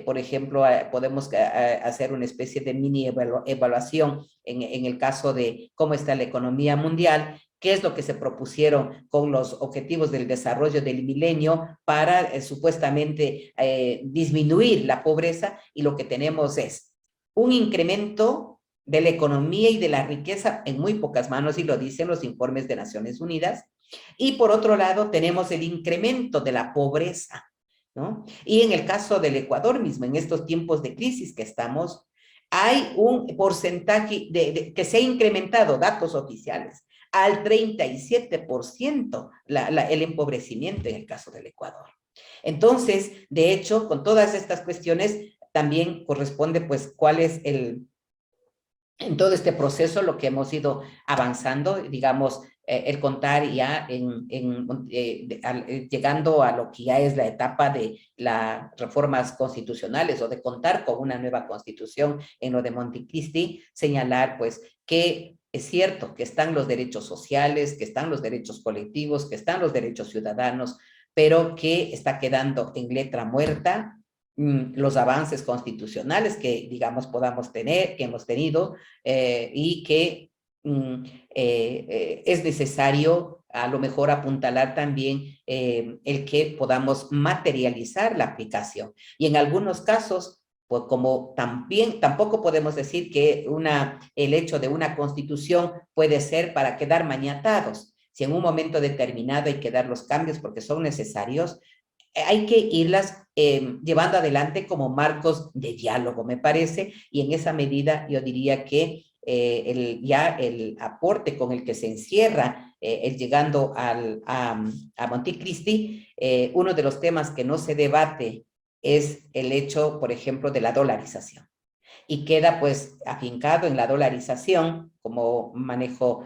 Por ejemplo, podemos hacer una especie de mini evaluación en el caso de cómo está la economía mundial, qué es lo que se propusieron con los objetivos del desarrollo del milenio para supuestamente disminuir la pobreza, y lo que tenemos es un incremento de la economía y de la riqueza en muy pocas manos, y lo dicen los informes de Naciones Unidas, y por otro lado tenemos el incremento de la pobreza, ¿no? Y en el caso del Ecuador mismo, en estos tiempos de crisis que estamos, hay un porcentaje que se ha incrementado, datos oficiales, al 37% el empobrecimiento en el caso del Ecuador. Entonces, de hecho, con todas estas cuestiones, también corresponde, pues, cuál es en todo este proceso lo que hemos ido avanzando, digamos, el contar ya llegando a lo que ya es la etapa de las reformas constitucionales, o de contar con una nueva constitución en lo de Montecristi, señalar pues que es cierto que están los derechos sociales, que están los derechos colectivos, que están los derechos ciudadanos, pero que está quedando en letra muerta los avances constitucionales que, digamos, podamos tener, que hemos tenido, y que es necesario a lo mejor apuntalar también el que podamos materializar la aplicación. Y en algunos casos, pues como tampoco podemos decir que el hecho de una constitución puede ser para quedar maniatados. Si en un momento determinado hay que dar los cambios porque son necesarios, hay que irlas llevando adelante como marcos de diálogo, me parece, y en esa medida yo diría que el aporte con el que se encierra llegando a Montecristi, uno de los temas que no se debate es el hecho, por ejemplo, de la dolarización. Y queda pues afincado en la dolarización como manejo,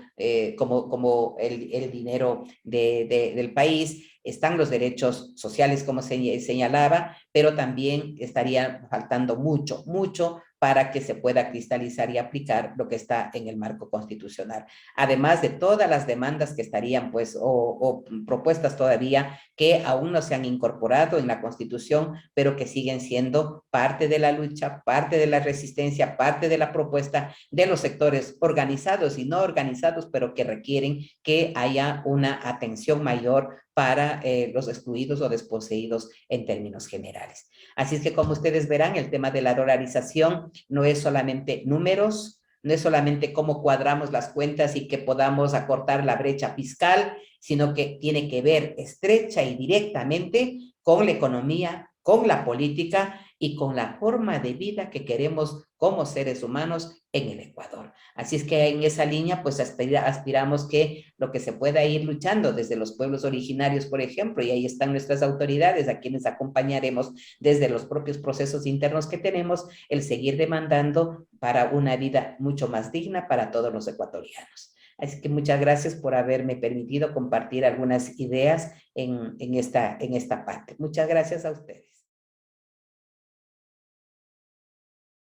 como el dinero del país. Están los derechos sociales, como señalaba, pero también estaría faltando mucho para que se pueda cristalizar y aplicar lo que está en el marco constitucional. Además de todas las demandas que estarían, pues, o propuestas todavía que aún no se han incorporado en la Constitución, pero que siguen siendo parte de la lucha, parte de la resistencia, parte de la propuesta de los sectores organizados y no organizados, pero que requieren que haya una atención mayor para los excluidos o desposeídos en términos generales. Así es que, como ustedes verán, el tema de la dolarización no es solamente números, no es solamente cómo cuadramos las cuentas y que podamos acortar la brecha fiscal, sino que tiene que ver estrecha y directamente con la economía, con la política y con la forma de vida que queremos como seres humanos en el Ecuador. Así es que en esa línea, pues aspiramos que lo que se pueda ir luchando desde los pueblos originarios, por ejemplo, y ahí están nuestras autoridades, a quienes acompañaremos desde los propios procesos internos que tenemos, el seguir demandando para una vida mucho más digna para todos los ecuatorianos. Así que muchas gracias por haberme permitido compartir algunas ideas en esta parte. Muchas gracias a ustedes.